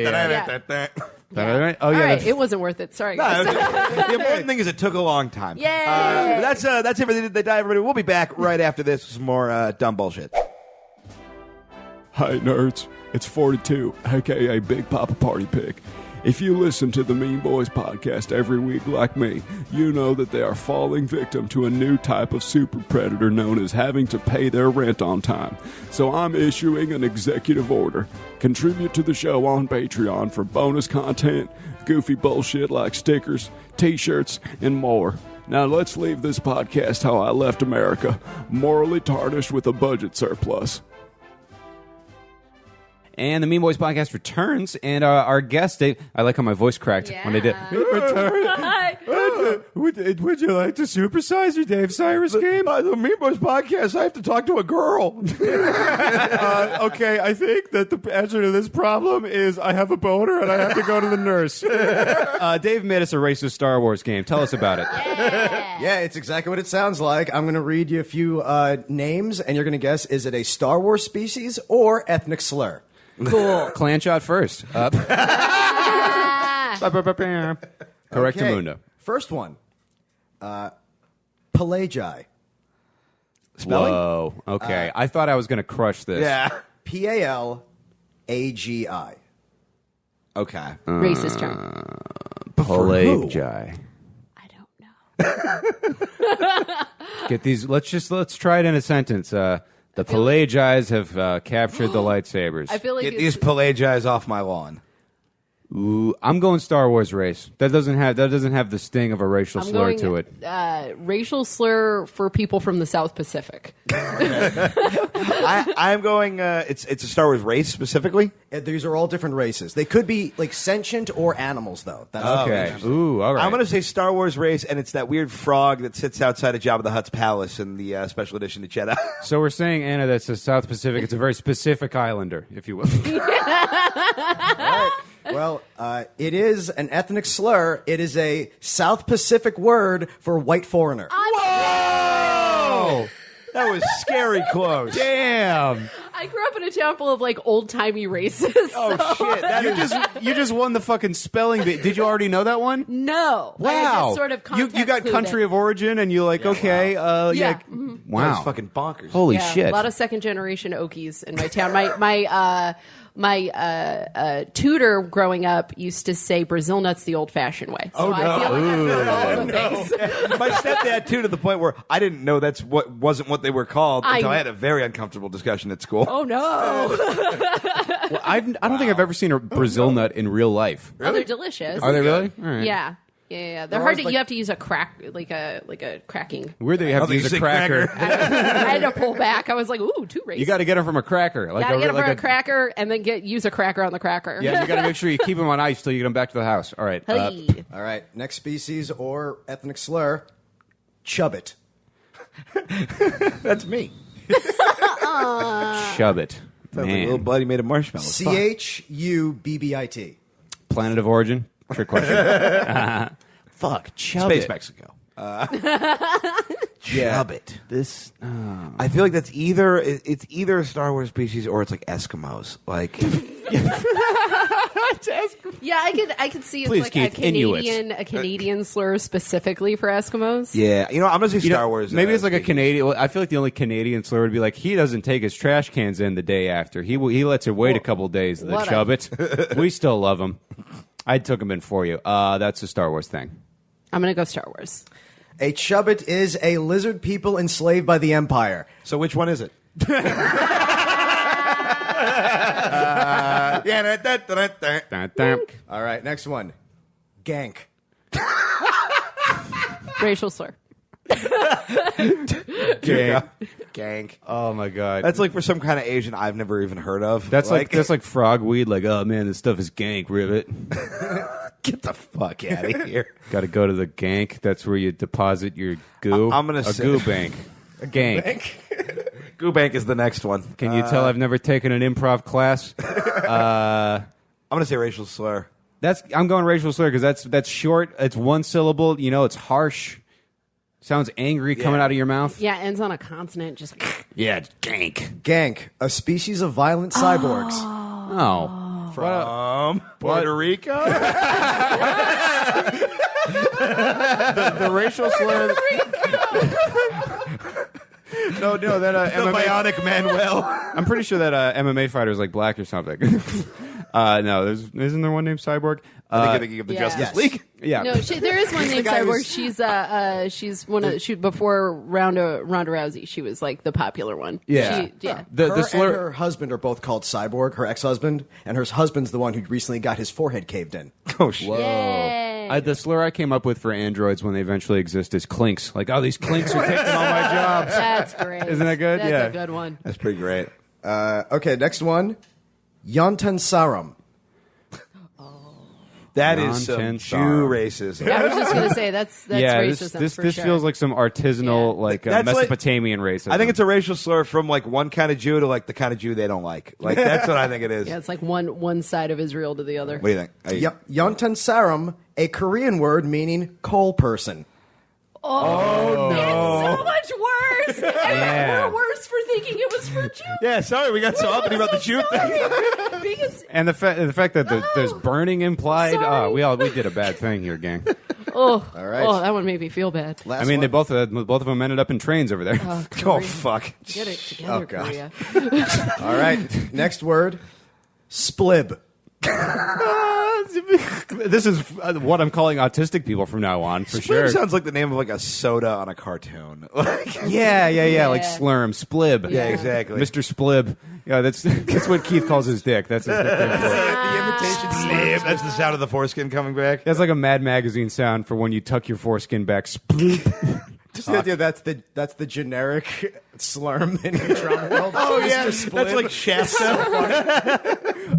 Yeah. Oh, All yeah. right, it wasn't worth it. Sorry, guys. The important thing is it took a long time. Yay! That's it for They Die, everybody. We'll be back right after this with some more dumb bullshit. Hi, nerds. It's 42, aka Big Papa Party Pig. If you listen to the Mean Boys podcast every week like me, you know that they are falling victim to a new type of super predator known as having to pay their rent on time. So I'm issuing an executive order. Contribute to the show on Patreon for bonus content, goofy bullshit like stickers, t-shirts, and more. Now let's leave this podcast how I left America, morally tarnished with a budget surplus. And the Mean Boys podcast returns, and our guest, Dave, I like how my voice cracked when they did. Hi. Would you like to supersize your Dave Cyrus game? The Mean Boys podcast, I have to talk to a girl. Okay, I think that the answer to this problem is I have a boner and I have to go to the nurse. Dave made us a racist Star Wars game. Tell us about it. Yeah, it's exactly what it sounds like. I'm going to read you a few names, and you're going to guess, is it a Star Wars species or ethnic slur? Cool. Clan shot first. Up. Correct, Okay, Mundo. first one. Pelagi. Spelling? Whoa. Okay. I thought I was going to crush this. Yeah. Pelagi. Okay. Racist term. Pelagi. I don't know. Get these. Let's try it in a sentence. The Pelagis have captured the lightsabers. I feel like Get these Pelagis off my lawn. Ooh, I'm going Star Wars race. That doesn't have the sting of a racial I'm slur going, to it. Racial slur for people from the South Pacific. I'm going. It's a Star Wars race specifically. These are all different races. They could be like sentient or animals, though. That's Okay. Ooh, all right. I'm going to say Star Wars race, and it's that weird frog that sits outside of Jabba the Hutt's palace in the special edition of Jedi. So we're saying, Anna, that's the South Pacific. It's a very specific islander, if you will. Well, it is an ethnic slur. It is a South Pacific word for white foreigner. Whoa! That was scary close. Damn. I grew up in a town full of like old timey races. Oh shit! You just won the fucking spelling bee. Did you already know that one? No. I Wow. just sort of you got context country clued of origin, and you're like, okay, Yeah. yeah. Mhm. Wow. That was fucking bonkers. Holy Yeah, shit. a lot of second generation Okies in my town. My tutor growing up used to say Brazil nuts the old fashioned way. So I feel like I've heard all the things. My stepdad too, to the point where I didn't know wasn't what they were called until I had a very uncomfortable discussion at school. Oh no! Well, I don't think I've ever seen a Brazil nut in real life. Oh, they're delicious. Are they really? All right. Yeah. Yeah. They're hard to. You have to use a crack, like a cracking. Weird that you have to use a cracker. I had to pull back. I was like, ooh, too racist. You got to get them from a cracker. Like Gotta get them like from a cracker and then use a cracker on the cracker. Yeah, you got to make sure you keep them on ice till you get them back to the house. All right. Hey. All right, next species or ethnic slur, chubbit. That's me. Shove it. Sounds like a Man. little buddy made of marshmallows. Chubbit. Planet of origin? Trick question. Fuck. Chub Space it. Mexico. Chubbit. This. I feel like that's either a Star Wars species or it's like Eskimos. Like Yeah, I could see it's Please, like Keith, a Canadian slur specifically for Eskimos. yeah, I'm gonna say You know, Star Wars. Maybe it's like a species. Canadian. Well, I feel like the only Canadian slur would be like he doesn't take his trash cans in the day after. He lets it wait a couple days. The what a- Chubbit. We still love him. I took him in for you. That's a Star Wars thing. I'm gonna go Star Wars. A chubbit is a lizard people enslaved by the Empire. So which one is it? Dun, dun. All right, next one, gank. Racial slur. Gank. Oh my god. That's like for some kind of Asian I've never even heard of. That's like frog weed. Like, oh man, this stuff is gank, ribbit. get the fuck out of here. Got to go to the gank. That's where you deposit your goo. I'm gonna a say- goo bank. A gank. Goo Bank is the next one. Can you tell I've never taken an improv class? I'm gonna say racial slur. I'm going racial slur because that's short. It's one syllable. You know, it's harsh. Sounds angry coming out of your mouth. Yeah, ends on a consonant. Just Yeah, gank. Gank, a species of violent cyborgs. Oh. From Puerto Rico. The racial slur. No, that The MMA. Bionic Manuel. I'm pretty sure that MMA fighter is like black or something. No, isn't there one named Cyborg? I think you're thinking of the yeah. Justice Yes. League. Yeah. No, there is one named guy Cyborg. She's one of before Ronda Rousey. She was like the popular one. Yeah. Yeah. The Her slur. and her husband are both called Cyborg, her ex-husband, and her husband's the one who recently got his forehead caved in. Oh shit! Yay. The slur I came up with for androids when they eventually exist is clinks. Like, oh, these clinks are taking all my jobs. That's great. Isn't that good? That's Yeah. a good one. That's pretty great. Okay, next one. Yontan Sarum. That is some Nonsense. Jew racism. I was just gonna say that's Yeah, racism. this for sure. feels like some artisanal, Yeah. like That's like- Mesopotamian racism. I think it's a racial slur from like one kind of Jew to like the kind of Jew they don't like. Like that's what I think it is. Yeah, it's like one side of Israel to the other. What do you think? Yontan Sarum, a Korean word meaning coal person. Oh, no! It's so much worse. Yeah. We're worse for thinking it was for Jews. Yeah, sorry, we got so uppity about the Jew thing. Because and the fact that there's burning implied. Sorry. We did a bad thing here, gang. All right. oh, that one made me feel bad. Last I mean, they one. both of them ended up in trains over there. Oh Korea. fuck! Get it together, Oh, God. Korea. All right. Next word. Splib. This is what I'm calling autistic people from now on, for sure. Splib sounds like the name of like a soda on a cartoon. Like, Yeah, like Yeah. Slurm, Splib. yeah, exactly. Mr. Splib. Yeah, that's what Keith calls his dick. That's his nickname for it. the imitation Splib. That's the sound of the foreskin coming back. That's like a Mad Magazine sound for when you tuck your foreskin back. Splib. Just the idea that's the generic slurm in the drama world. Oh yeah, Mr. Splib. that's like Shasta.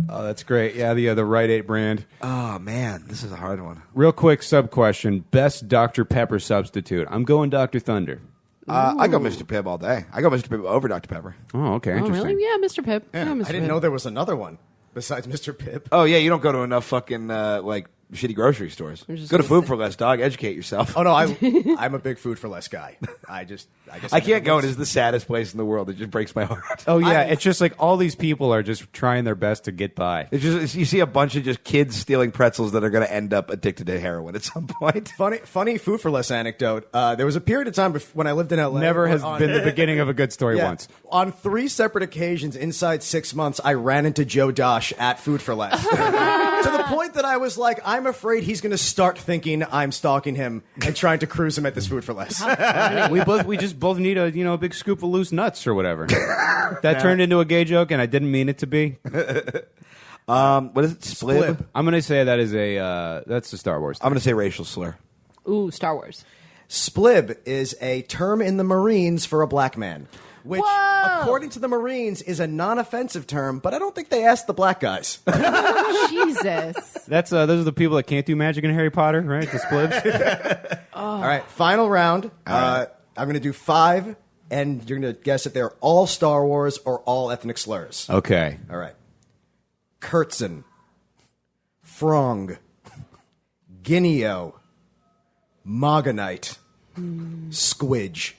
Oh, that's great. Yeah, the Rite 8 brand. Oh man, this is a hard one. Real quick sub question: best Dr. Pepper substitute. I'm going Dr. Thunder. I go Mr. Pibb all day. I go Mr. Pibb over Dr. Pepper. Oh, okay, Oh, interesting. really? Yeah, Mr. Pip. Yeah, Mr. I didn't Pip. know there was another one besides Mr. Pip. Oh yeah, you don't go to enough fucking like shitty grocery stores. just Go to gonna Food say- for Less, dog. Educate yourself. Oh no, I'm a big food for less guy. I guess I can't go. It is the saddest place in the world. It just breaks my heart. Oh yeah, it's just like all these people are just trying their best to get by. It's just you see a bunch of just kids stealing pretzels that are going to end up addicted to heroin at some point. Funny food for less anecdote. There was a period of time when I lived in LA. Never has on- been the beginning of a good story Yeah. once. On 3 separate occasions inside 6 months, I ran into Joe Dosh at Food for Less. To the point that I was like, I'm afraid he's going to start thinking I'm stalking him and trying to cruise him at this Food for Less. We just both need a big scoop of loose nuts or whatever. That turned into a gay joke, and I didn't mean it to be. What is it? Splib? I'm gonna say that is that's the Star Wars. I'm going to say racial slur. Ooh, Star Wars. Splib is a term in the Marines for a black man, which, Whoa! according to the Marines, is a non-offensive term, but I don't think they asked the black guys. Jesus. That's those are the people that can't do magic in Harry Potter, right? The splibs. All right, final round. I'm going to do 5, and you're going to guess if they're all Star Wars or all ethnic slurs. Okay. All right. Kurtzen, Frong, Guineo, Mogonite, Squidge.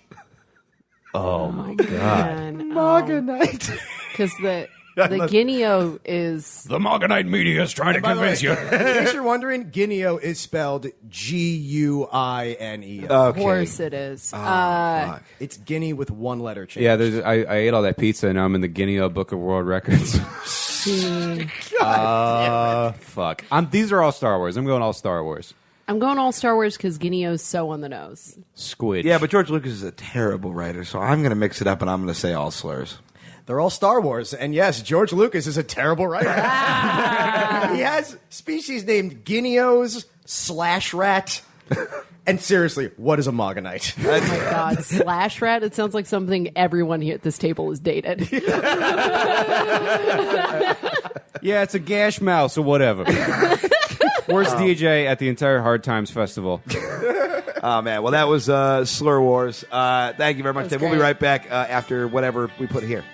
Oh my god. Mogonite. Because the Guineo is The Morganite media is trying to convince you. In case you're wondering, Guineo is spelled Guineo. of course it is. Fuck. It's Guinea with 1 letter change. Yeah, I ate all that pizza, and now I'm in the Guinea Book of World Records. Fuck. These are all Star Wars. I'm going all Star Wars. I'm going all Star Wars because Guineo's so on the nose. Squid. Yeah, but George Lucas is a terrible writer, so I'm going to mix it up and I'm going to say all slurs. They're all Star Wars. And yes, George Lucas is a terrible writer. He has species named Guineos, Slash Rat. And seriously, what is a Mogonite? Oh my God, slash rat. It sounds like something everyone here at this table has dated. Yeah, it's a gash mouse or whatever. Worst DJ at the entire Hard Times Festival. Oh, man. Well, that was Slur Wars. Thank you very much, That was Dave. We'll be great. right back after whatever we put here.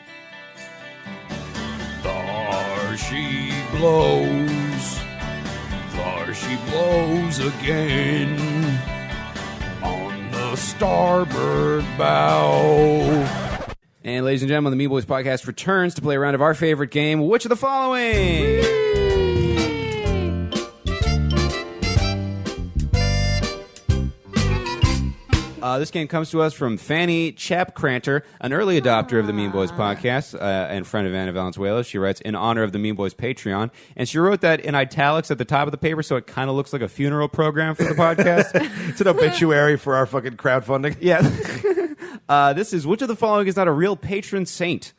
There she blows. There she blows again. On the starboard bow. And ladies and gentlemen, the Me Boys podcast returns to play a round of our favorite game, Which of the Following? This game comes to us from Fanny Chapcranter, an early adopter of the Mean Boys podcast and friend of Anna Valenzuela. She writes, in honor of the Mean Boys Patreon. And she wrote that in italics at the top of the paper, so it kind of looks like a funeral program for the podcast. It's an obituary for our fucking crowdfunding. Yeah. This is, which of the following is not a real patron saint?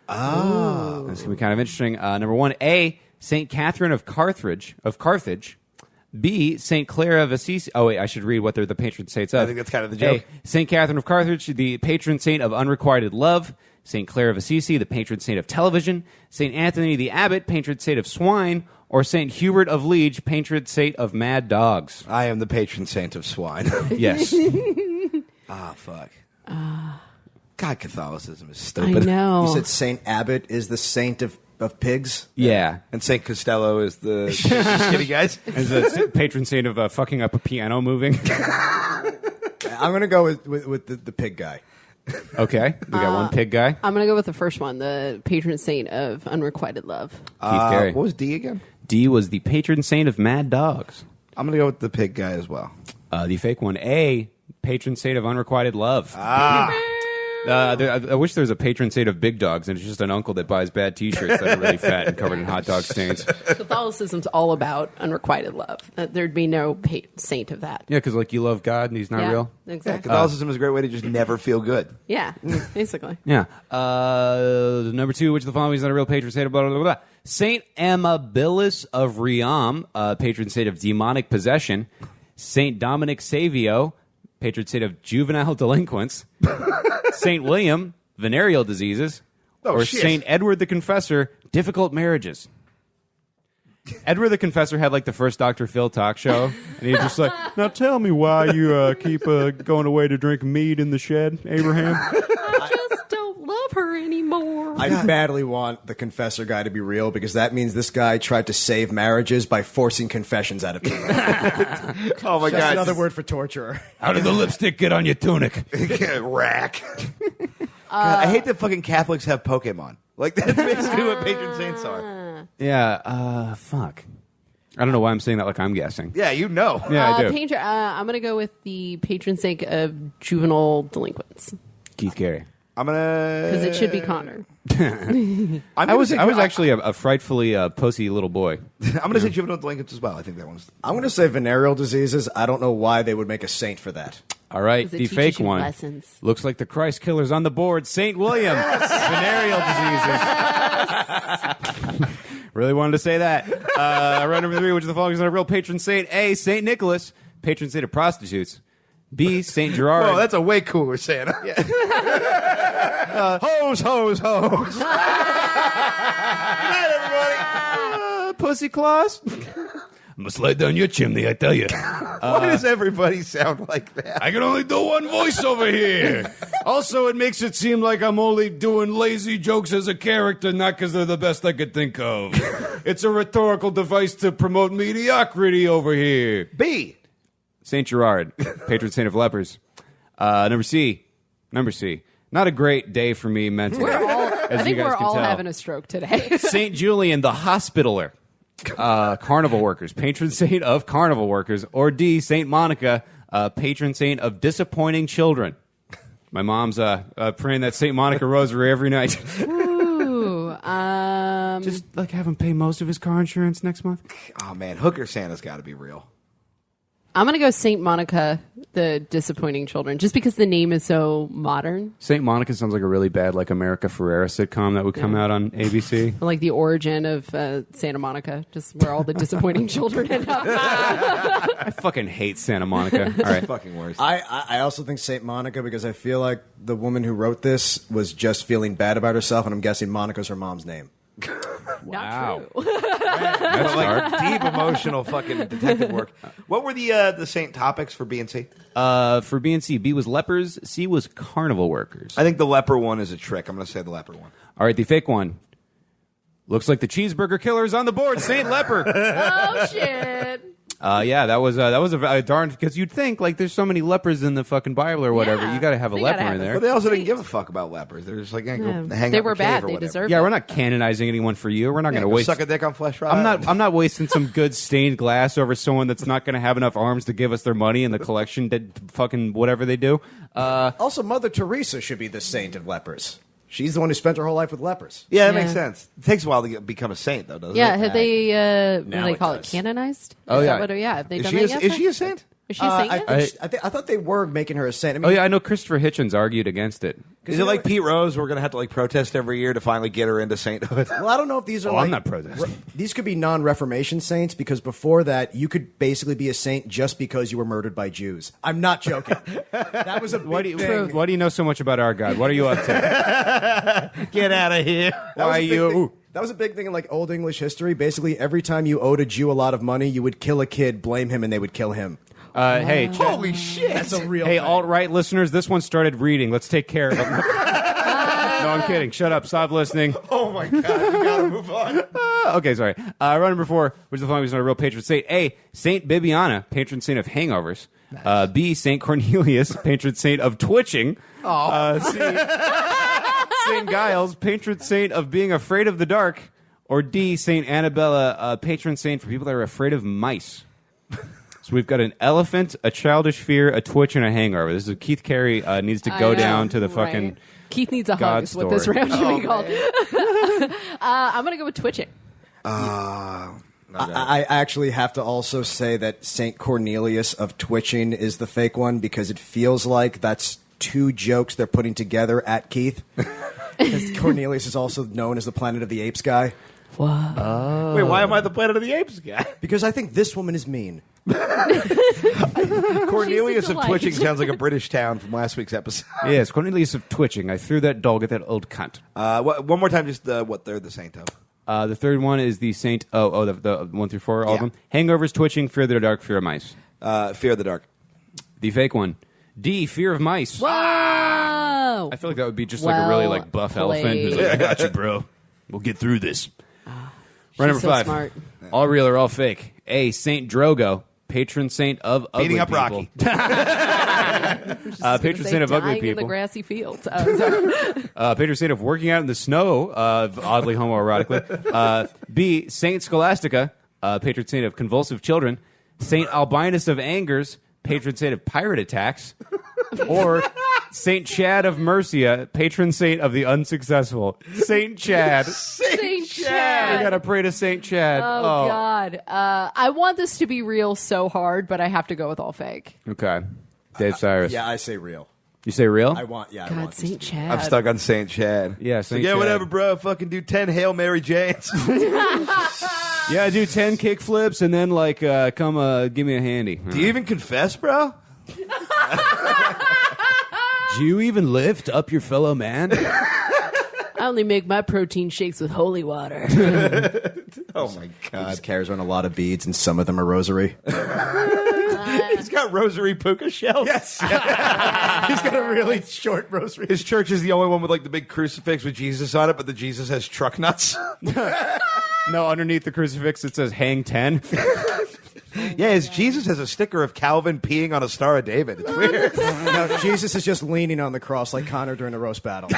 Oh. This can be kind of interesting. Number 1, A, St. Catherine of Carthage. B, St. Clare of Assisi. Oh, wait, I should read what they're the patron saints of. I think that's kind of the joke. A, St. Catherine of Carthage, the patron saint of unrequited love. St. Clare of Assisi, the patron saint of television. St. Anthony the Abbot, patron saint of swine. Or St. Hubert of Liege, patron saint of mad dogs. I am the patron saint of swine. Yes. Fuck. God, Catholicism is stupid. I know. You said Saint Abbott is the saint of pigs? Yeah. And Saint Costello is the... Just kidding, guys. As the patron saint of fucking up a piano moving. I'm going to go with the pig guy. Okay. We got one pig guy. I'm going to go with the first one, the patron saint of unrequited love. Keith Carey. What was D again? D was the patron saint of mad dogs. I'm going to go with the pig guy as well. The fake one, A, patron saint of unrequited love. I wish there was a patron saint of big dogs, and it's just an uncle that buys bad T-shirts that are really fat and covered in hot dog stains. Catholicism's all about unrequited love. There'd be no saint of that. Yeah, because like you love God and He's not Yeah, real. exactly. Catholicism is a great way to just never feel good. Yeah, basically. Yeah. Number 2, which of the following is not a real patron saint of blah, blah, blah, blah. Saint Amabilis of Riam, patron saint of demonic possession. Saint Dominic Savio, patron saint of juvenile delinquents. Saint William, venereal diseases. Or shit. Saint Edward the Confessor, difficult marriages. Edward the Confessor had like the first Dr. Phil talk show, and he was just like, now tell me why you keep going away to drink mead in the shed, Abraham. I just don't love her anymore. I badly want the confessor guy to be real because that means this guy tried to save marriages by forcing confessions out of people. Oh, my That's God. another word for torture. How did the lipstick get on your tunic? Rack. God, I hate that fucking Catholics have Pokemon. Like, that's basically what patron saints are. Yeah, fuck. I don't know why I'm saying that like I'm guessing. Yeah, you know. Yeah, I do. I'm going to go with the patron saint of juvenile delinquents. Keith Carey. I'm going to... Because it should be Connor. I was actually a frightfully pussy little boy. I'm going to say juvenile delinquents as well. I think that one's... I'm going to say venereal diseases. I don't know why they would make a saint for that. All right, 'Cause it the teaches fake you one. lessons. Looks like the Christ killer's on the board. St. William, venereal diseases. Really wanted to say that. Round number 3, which of the following is not a real patron saint? A, St. Nicholas, patron saint of prostitutes. B, St. Gerard. Oh, that's a way cooler Santa. Hose, hose, hose. Good night, everybody. Pussy Claus. I'm gonna slide down your chimney, I tell you. Why does everybody sound like that? I can only do one voice over here. Also, it makes it seem like I'm only doing lazy jokes as a character, not because they're the best I could think of. It's a rhetorical device to promote mediocrity over here. B. St. Gerard, patron saint of lepers. Number C. Not a great day for me mentally. I think we're all having a stroke today. St. Julian, the hospitaler. Carnival workers, patron saint of carnival workers. Or D, St. Monica, patron saint of disappointing children. My mom's praying that St. Monica rosary every night. Ooh, Just like have him pay most of his car insurance next month. Oh, man. Hooker Santa's got to be real. I'm going to go St. Monica, the disappointing children, just because the name is so modern. St. Monica sounds like a really bad like America Ferrera sitcom that would come out on ABC. Like the origin of Santa Monica, just where all the disappointing children end up. I fucking hate Santa Monica. All right. Fucking worst. I also think St. Monica because I feel like the woman who wrote this was just feeling bad about herself, and I'm guessing Monica's her mom's name. Wow. Not true. That's dark. Deep emotional fucking detective work. What were the saint topics for B and C? For B and C, B was lepers, C was carnival workers. I think the leper one is a trick. I'm going to say the leper one. All right, the fake one. Looks like the cheeseburger killer is on the board. Saint Leper. Oh, shit. Yeah, that was a darn, because you'd think like there's so many lepers in the fucking Bible or whatever. Yeah. You got to have a They leper gotta have in a- there. But they also didn't give a fuck about lepers. They're just like, go hang They out were in a cave bad. or They whatever. deserved Yeah, it. we're not canonizing anyone for you. We're not going to Go waste. suck a dick on Flesh Rock. I'm not wasting some good stained glass over someone that's not going to have enough arms to give us their money in the collection that fucking whatever they do. Also, Mother Teresa should be the saint of lepers. She's the one who spent her whole life with lepers. Yeah, that Yeah. makes sense. It takes a while to become a saint, though, doesn't Yeah, it? have they? What do Now they it call does. it? Canonized? Oh, Is yeah. that what, yeah. Have they Is done she, that a, yet? is she a saint? Is she a saint yet? I thought they were making her a saint. I mean, Oh yeah, I know Christopher Hitchens argued against it. Is it like Pete Rose? We're going to have to like protest every year to finally get her into sainthood. Well, I don't know if these are. Oh, like, I'm not protesting. These could be non-Reformation saints because before that, you could basically be a saint just because you were murdered by Jews. I'm not joking. That was a big thing. Why do you know so much about our God? What are you up to? Get out of here. That was Why a big you? thing- That was a big thing in like Old English history. Basically, every time you owed a Jew a lot of money, you would kill a kid, blame him, and they would kill him. Hey, Holy shit. That's a real. hey, thing. alt-right listeners, this one started reading. Let's take care of it. No, I'm kidding. Shut up. Stop listening. Oh, my God. We got to move on. Okay, sorry. Round number 4, which is the following is not a real patron saint. A, Saint Bibiana, patron saint of hangovers. B, Saint Cornelius, patron saint of twitching. C, Saint Giles, patron saint of being afraid of the dark. Or D, Saint Annabella, patron saint for people that are afraid of mice. So we've got an elephant, a childish fear, a twitch, and a hangover. This is Keith Carey needs to go I know, down to the right. fucking... Keith needs a hug. God Is what this story. round should be called. I'm gonna go with twitching. I actually have to also say that Saint Cornelius of twitching is the fake one because it feels like that's two jokes they're putting together at Keith. 'Cause Cornelius is also known as the Planet of the Apes guy. Wait, why am I the Planet of the Apes guy? Because I think this woman is mean. Cornelius She's a of delight. Twitching sounds like a British town from last week's episode. Yes, Cornelius of twitching. I threw that dog at that old cunt. One more time, just what they're the saint of. The third one is the Saint... the 1 through 4, all of Yeah. them. Hangovers, twitching, fear of the dark, fear of mice. Fear of the dark. The fake one. D, fear of mice. Whoa! I feel like that would be just like a really like buff elephant who's like, I got you, bro. We'll get through this. Round number so 5. smart. All real or all fake. A, Saint Drogo, patron saint of ugly Beating up people. Rocky. Patron saint of ugly Dying in the people. grassy fields. Oh, sorry. Patron saint of working out in the snow, oddly homoerotically. B, Saint Scholastica, patron saint of convulsive children. Saint Albinus of Angers, patron saint of pirate attacks. Or Saint Chad of Mercia, patron saint of the unsuccessful. Saint Chad. Saint We Chad. gotta pray to Saint Chad. Oh, God. I want this to be real so hard, but I have to go with all fake. Okay. Dave Cyrus. Yeah, I say real. You say real? I want God, these Saint to- Chad. I'm stuck on Saint Chad. Yeah, Saint Yeah, Chad. whatever, bro. Fucking do 10 Hail Mary Janes. Yeah, I do 10 kick flips and then like come give me a handy. Do you even confess, bro? Do you even lift up your fellow man? I only make my protein shakes with holy water. Oh my He God. just carries around a lot of beads, and some of them are rosary. He's got rosary puka shells. Yes. He's got a really short rosary. His church is the only one with like the big crucifix with Jesus on it, but the Jesus has truck nuts. No, underneath the crucifix it says hang 10. Yeah, his Jesus has a sticker of Calvin peeing on a Star of David. It's weird. No, Jesus is just leaning on the cross like Connor during the roast battle.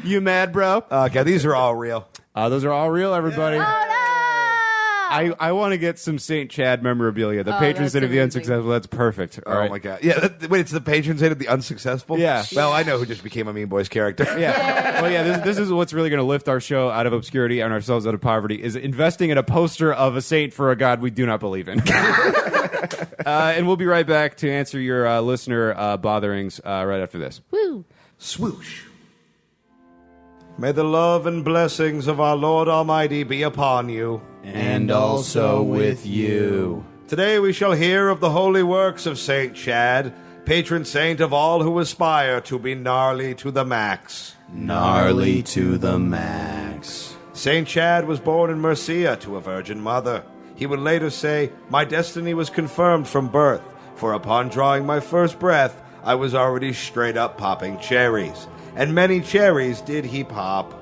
You mad, bro? Okay, these are all real. Those are all real, everybody. I want to get some St. Chad memorabilia. The patron that's saint of the amazing. unsuccessful. That's perfect. All Oh right. my God. Yeah, wait, it's the patron saint of the unsuccessful? Yeah. Well, I know who just became a Mean Boys character. Yeah. Well, yeah, this is what's really going to lift our show out of obscurity and ourselves out of poverty is investing in a poster of a saint for a god we do not believe in. And we'll be right back to answer your listener botherings right after this. Woo. Swoosh. May the love and blessings of our Lord Almighty be upon you. And also with you. Today we shall hear of the holy works of Saint Chad, patron saint of all who aspire to be gnarly to the max. Gnarly to the max. Saint Chad was born in Mercia to a virgin mother. He would later say, "My destiny was confirmed from birth, for upon drawing my first breath, I was already straight up popping cherries. And many cherries did he pop."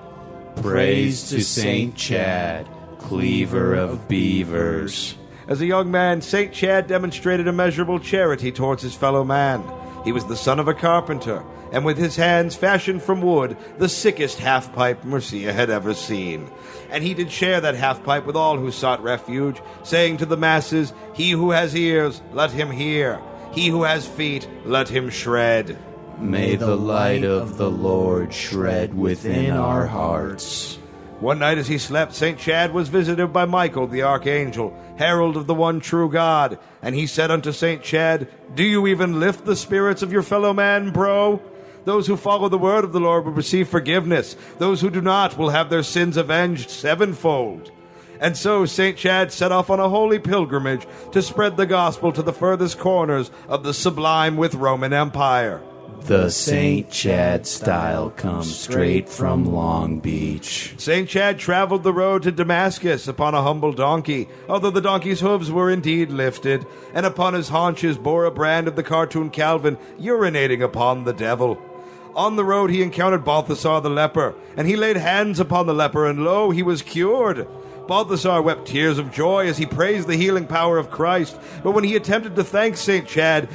Praise to Saint Chad. cleaver of beavers. As a young man, St. Chad demonstrated immeasurable charity towards his fellow man. He was the son of a carpenter, and with his hands fashioned from wood, the sickest half-pipe Murcia had ever seen. And he did share that half-pipe with all who sought refuge, saying to the masses, "He who has ears, let him hear. He who has feet, let him shred." May the light of the Lord shred within our hearts. One night as he slept, St. Chad was visited by Michael the archangel, herald of the one true God. And he said unto St. Chad, "Do you even lift the spirits of your fellow man, bro? Those who follow the word of the Lord will receive forgiveness. Those who do not will have their sins avenged sevenfold." And so St. Chad set off on a holy pilgrimage to spread the gospel to the furthest corners of the sublime with Roman Empire. The St. Chad style comes straight from Long Beach. St. Chad traveled the road to Damascus upon a humble donkey, although the donkey's hooves were indeed lifted, and upon his haunches bore a brand of the cartoon Calvin urinating upon the devil. On the road he encountered Balthasar the leper, and he laid hands upon the leper, and lo, he was cured. Balthasar wept tears of joy as he praised the healing power of Christ, but when he attempted to thank St. Chad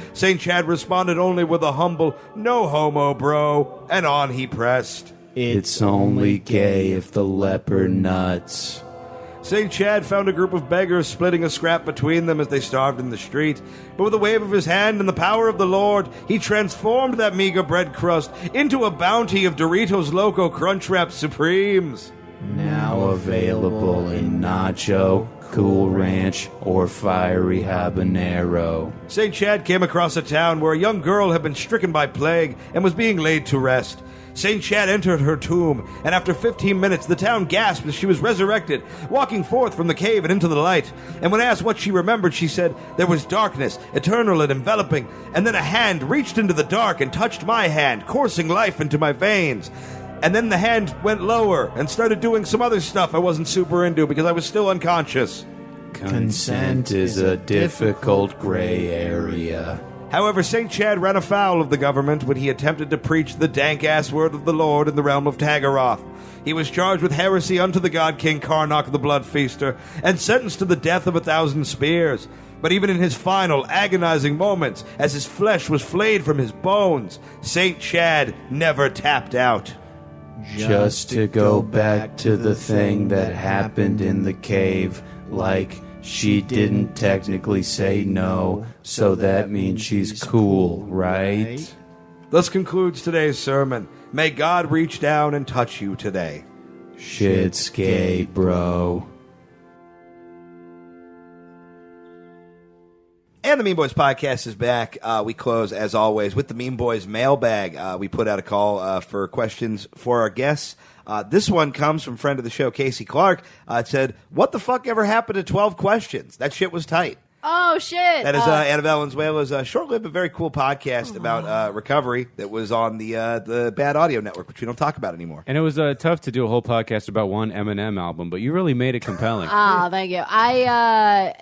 responded only with a humble, "No homo, bro," and on he pressed. It's only gay if the leper nuts. St. Chad found a group of beggars splitting a scrap between them as they starved in the street, but with a wave of his hand and the power of the Lord, he transformed that meager bread crust into a bounty of Doritos Loco Crunchwrap Supremes. Now available in Nacho, Cool Ranch, or Fiery Habanero. St. Chad came across a town where a young girl had been stricken by plague and was being laid to rest. St. Chad entered her tomb, and after 15 minutes the town gasped as she was resurrected, walking forth from the cave and into the light. And when asked what she remembered, she said, "There was darkness, eternal and enveloping, and then a hand reached into the dark and touched my hand, coursing life into my veins. And then the hand went lower and started doing some other stuff I wasn't super into because I was still unconscious." Consent is a difficult gray area. However, St. Chad ran afoul of the government when he attempted to preach the dank-ass word of the Lord in the realm of Tagaroth. He was charged with heresy unto the god King Karnak the Blood Feaster and sentenced to the death of 1,000 spears. But even in his final, agonizing moments, as his flesh was flayed from his bones, St. Chad never tapped out. Just to go back to the thing that happened in the cave, like, she didn't technically say no, so that means she's cool, right? Thus concludes today's sermon. May God reach down and touch you today. Shit's gay, bro. And the Mean Boys podcast is back. We close, as always, with the Mean Boys mailbag. We put out a call for questions for our guests. This one comes from friend of the show, Casey Clark. It said, "What the fuck ever happened to 12 questions? That shit was tight." Oh, shit. That is Anna Valenzuela's short-lived but very cool podcast about recovery that was on the Bad Audio Network, which we don't talk about anymore. And it was tough to do a whole podcast about one Eminem album, but you really made it compelling. Thank you.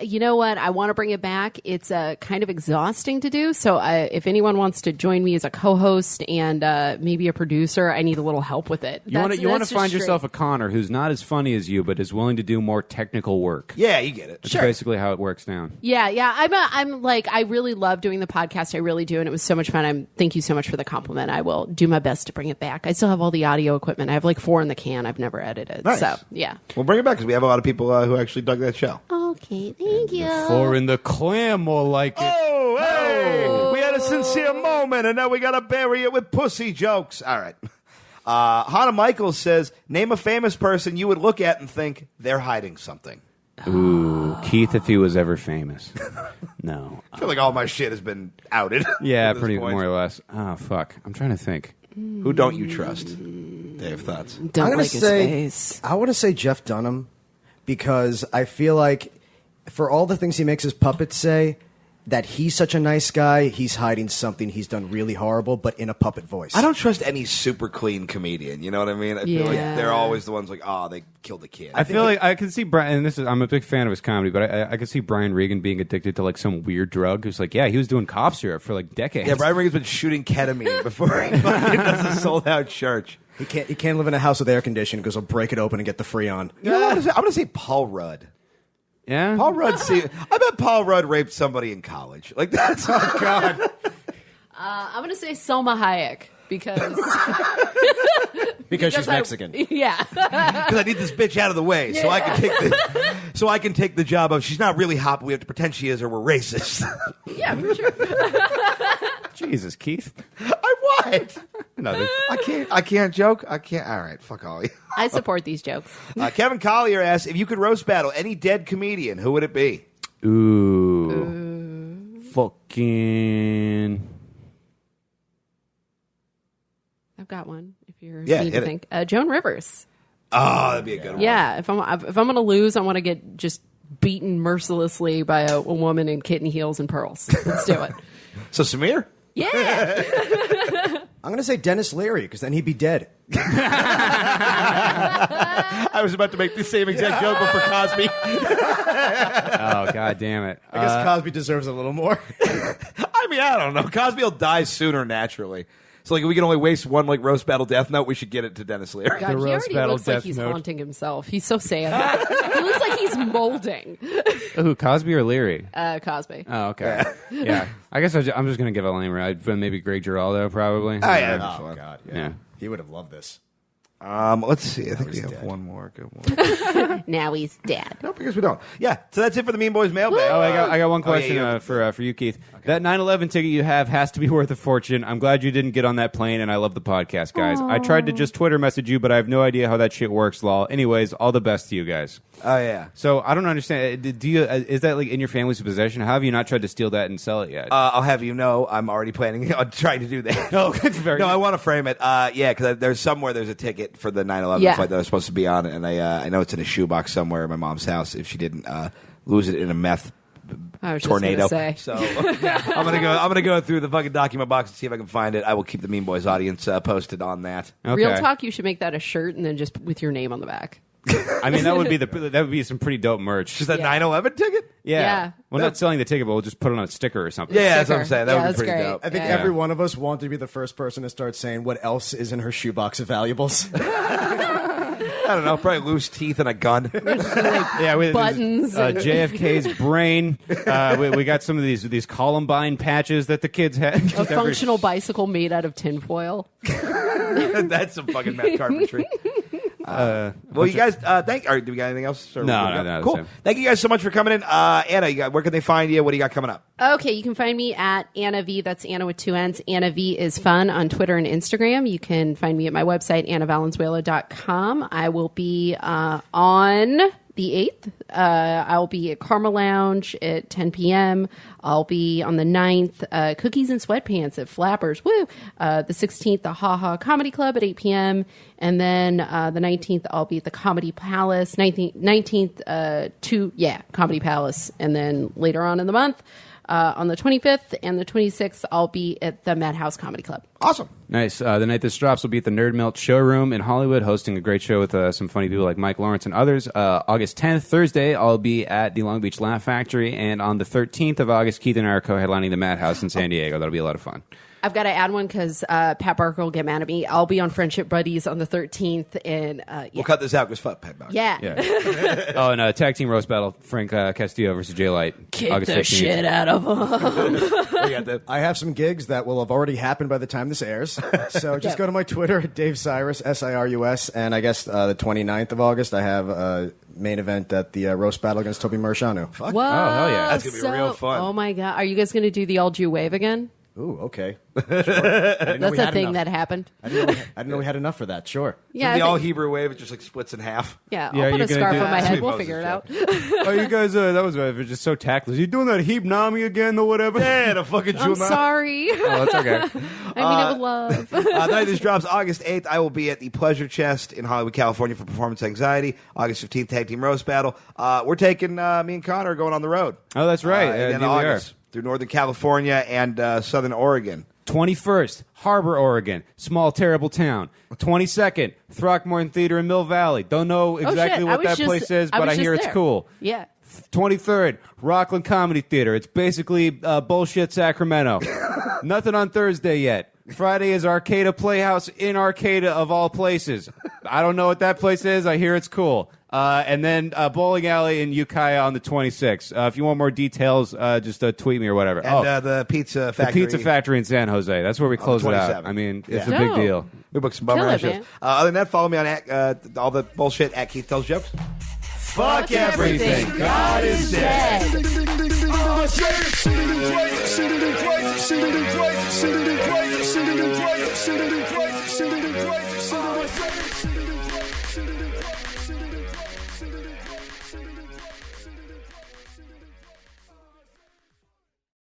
You know what? I want to bring it back. It's kind of exhausting to do. So if anyone wants to join me as a co-host and maybe a producer, I need a little help with it. You want to find yourself a Connor who's not as funny as you, but is willing to do more technical work. Yeah, you get it. That's basically how it works down. Yeah. I'm like, I really love doing the podcast. I really do. And it was so much fun. Thank you so much for the compliment. I will do my best to bring it back. I still have all the audio equipment. I have like 4 in the can. I've never edited. Nice. So, yeah. We'll bring it back because we have a lot of people who actually dug that show. Okay. Thank you. 4 in the clam, more like it. Oh, hey! We had a sincere moment, and now we got to bury it with pussy jokes. All right. Hannah Michaels says, "Name a famous person you would look at and think they're hiding something." Ooh, Keith, if he was ever famous. No. I feel like all my shit has been outed. Yeah, at this pretty point. more or less. Oh, fuck. I'm trying to think. Who don't you trust? Dave, thoughts? Don't I'm gonna like his say face. I want to say Jeff Dunham because I feel like for all the things he makes his puppets say, that he's such a nice guy, he's hiding something he's done really horrible, but in a puppet voice. I don't trust any super clean comedian. You know what I mean? I feel like Yeah. they're always the ones like, oh, they killed the kid. I feel like I can see Brian, and I'm a big fan of his comedy, but I can see Brian Regan being addicted to like some weird drug. Who's like, yeah, he was doing cough syrup for like decades. Yeah, Brian Regan's been shooting ketamine before he fucking does a sold-out church. He can't live in a house with air conditioning because he'll break it open and get the Freon. You know what I'm going to say Paul Rudd. Yeah. Paul Rudd. I bet Paul Rudd raped somebody in college. Like that's oh god. I'm going to say Selma Hayek because She's Mexican. Yeah. Because I need this bitch out of the way, so I can take the job of. She's not really hot, but we have to pretend she is, or we're racist. Yeah, for sure. Jesus, Keith. I what? Nothing. I can't joke. I can't. All right, fuck all you. I support these jokes. Kevin Collier asks, if you could roast battle any dead comedian, who would it be? Ooh. Fucking. I've got one. If you're Yeah, need to hit it. think, Joan Rivers. Oh, that'd be a good one. Yeah, if I'm going to lose, I want to get just beaten mercilessly by a woman in kitten heels and pearls. Let's do it. So Samir? Yeah. I'm going to say Dennis Leary because then he'd be dead. I was about to make the same exact joke, but for Cosby. Oh, God damn it. I guess Cosby deserves a little more. I mean, I don't know. Cosby will die sooner naturally. So, like, if we can only waste one, like, roast battle death note, we should get it to Dennis Leary. God, he roast already battle looks like death he's note. haunting himself. He's so sad. He looks like he's molding. Who, Cosby or Leary? Cosby. Oh, okay. Yeah. I guess I'm just going to give a lame ride. Maybe Greg Giraldo, probably. Oh, yeah. Oh, God. Yeah. He would have loved this. Let's see. I think we have dead. one more good one. Now he's dead. No, because we don't. Yeah, so that's it for the Mean Boys mailbag. Oh, I got one question yeah. for you, Keith. That 9/11 ticket you have has to be worth a fortune. I'm glad you didn't get on that plane, and I love the podcast, guys. I tried to just Twitter message you, but I have no idea how that shit works, lol. Anyways, all the best to you guys. Oh, yeah. So I don't understand. Do you? Is that like in your family's possession? How have you not tried to steal that and sell it yet? I'll have you know, I'm already planning on trying to do that. Oh, it's very. No, I want to frame it. Yeah, because there's a ticket for the 9/11 Yeah. flight that I was supposed to be on, and I know it's in a shoebox somewhere in my mom's house if she didn't lose it in a meth I was tornado. Just gonna say. So I'm gonna go through the fucking document box and see if I can find it. I will keep the Mean Boys audience posted on that. Okay. Real talk, you should make that a shirt and then just with your name on the back. I mean, that would be some pretty dope merch. Just that Yeah. 9/11 ticket? Yeah. Well, not selling the ticket, but we'll just put it on a sticker or something. Yeah, that's what I'm Sticker. saying. That Yeah, would be that's pretty great. dope. I think Yeah. every one of us wanted to be the first person to start saying what else is in her shoebox of valuables. I don't know, probably loose teeth and a gun. Yeah, Buttons. JFK's brain. We got some of these Columbine patches that the kids had. A functional bicycle made out of tinfoil. That's some fucking meth carpentry. Well, you guys, do we got anything else? Or No, we're good to no, go? Cool. that's it. Thank you guys so much for coming in. Anna, where can they find you? What do you got coming up? Okay, you can find me at Anna V. That's Anna with two N's. Anna V is fun on Twitter and Instagram. You can find me at my website, annavalenzuela.com. I will be on the 8th. I'll be at Karma Lounge at 10 p.m. I'll be on the 9th, Cookies and Sweatpants at Flappers. Woo! The 16th, the Ha Ha Comedy Club at 8 p.m. And then the 19th, I'll be at the Comedy Palace. 19th, Comedy Palace. And then later on in the month, on the 25th and the 26th, I'll be at the Madhouse Comedy Club. Awesome. Nice. The night this drops will be at the Nerd Melt Showroom in Hollywood, hosting a great show with some funny people like Mike Lawrence and others. August 10th, Thursday, I'll be at the Long Beach Laugh Factory. And on the 13th of August, Keith and I are co-headlining the Madhouse in San Diego. That'll be a lot of fun. I've got to add one because Pat Barker will get mad at me. I'll be on Friendship Buddies on the 13th. And We'll cut this out because fuck Pat Barker. yeah. Yeah. Oh, and tag team roast battle, Frank Castillo versus Jay Light. Kick August the 15th. shit out of them. I have some gigs that will have already happened by the time this airs. So just go to my Twitter at Dave Cyrus, Sirus. And I guess the 29th of August, I have a main event at the roast battle against Toby Marciano. Whoa. Oh, hell yeah. That's gonna be real fun. Oh, my God. Are you guys going to do the all Jew wave again? Ooh, okay. That's a thing that happened. I didn't know we had enough for that. Sure. Yeah. The I all think- Hebrew wave, it just like splits in half. Yeah, Yeah, I'll put you're a gonna scarf do on my that? head. We'll Sweet figure it Moses out. Oh, you guys, that was just so tactless. You doing that Heap Nami again or whatever? Yeah, the fucking I'm sorry. Oh, that's okay. I mean it with love. The night this drops, August 8th, I will be at the Pleasure Chest in Hollywood, California for Performance Anxiety. August 15th, Tag Team Roast Battle. We're taking, me and Connor are going on the road. Oh, that's right. In Indeed we are. August through Northern California and Southern Oregon. 21st, Harbor, Oregon. Small, terrible town. 22nd, Throckmorton Theater in Mill Valley. Don't know exactly shit. I what was that just- place is, I but was I hear just it's there. cool. Yeah. 23rd, Rockland Comedy Theater. It's basically bullshit Sacramento. Nothing on Thursday yet. Friday is Arcada Playhouse in Arcada of all places. I don't know what that place is. I hear it's cool. And then Bowling Alley in Ukiah on the 26th. If you want more details, just tweet me or whatever. And the Pizza Factory. The Pizza Factory in San Jose. That's where we close it out. I mean, it's a big Dope. deal. We booked some bummer Kill it, ass shows. man. Other than that, follow me on all the bullshit at Keith Tells Jokes. Fuck everything. God is dead. Crazy.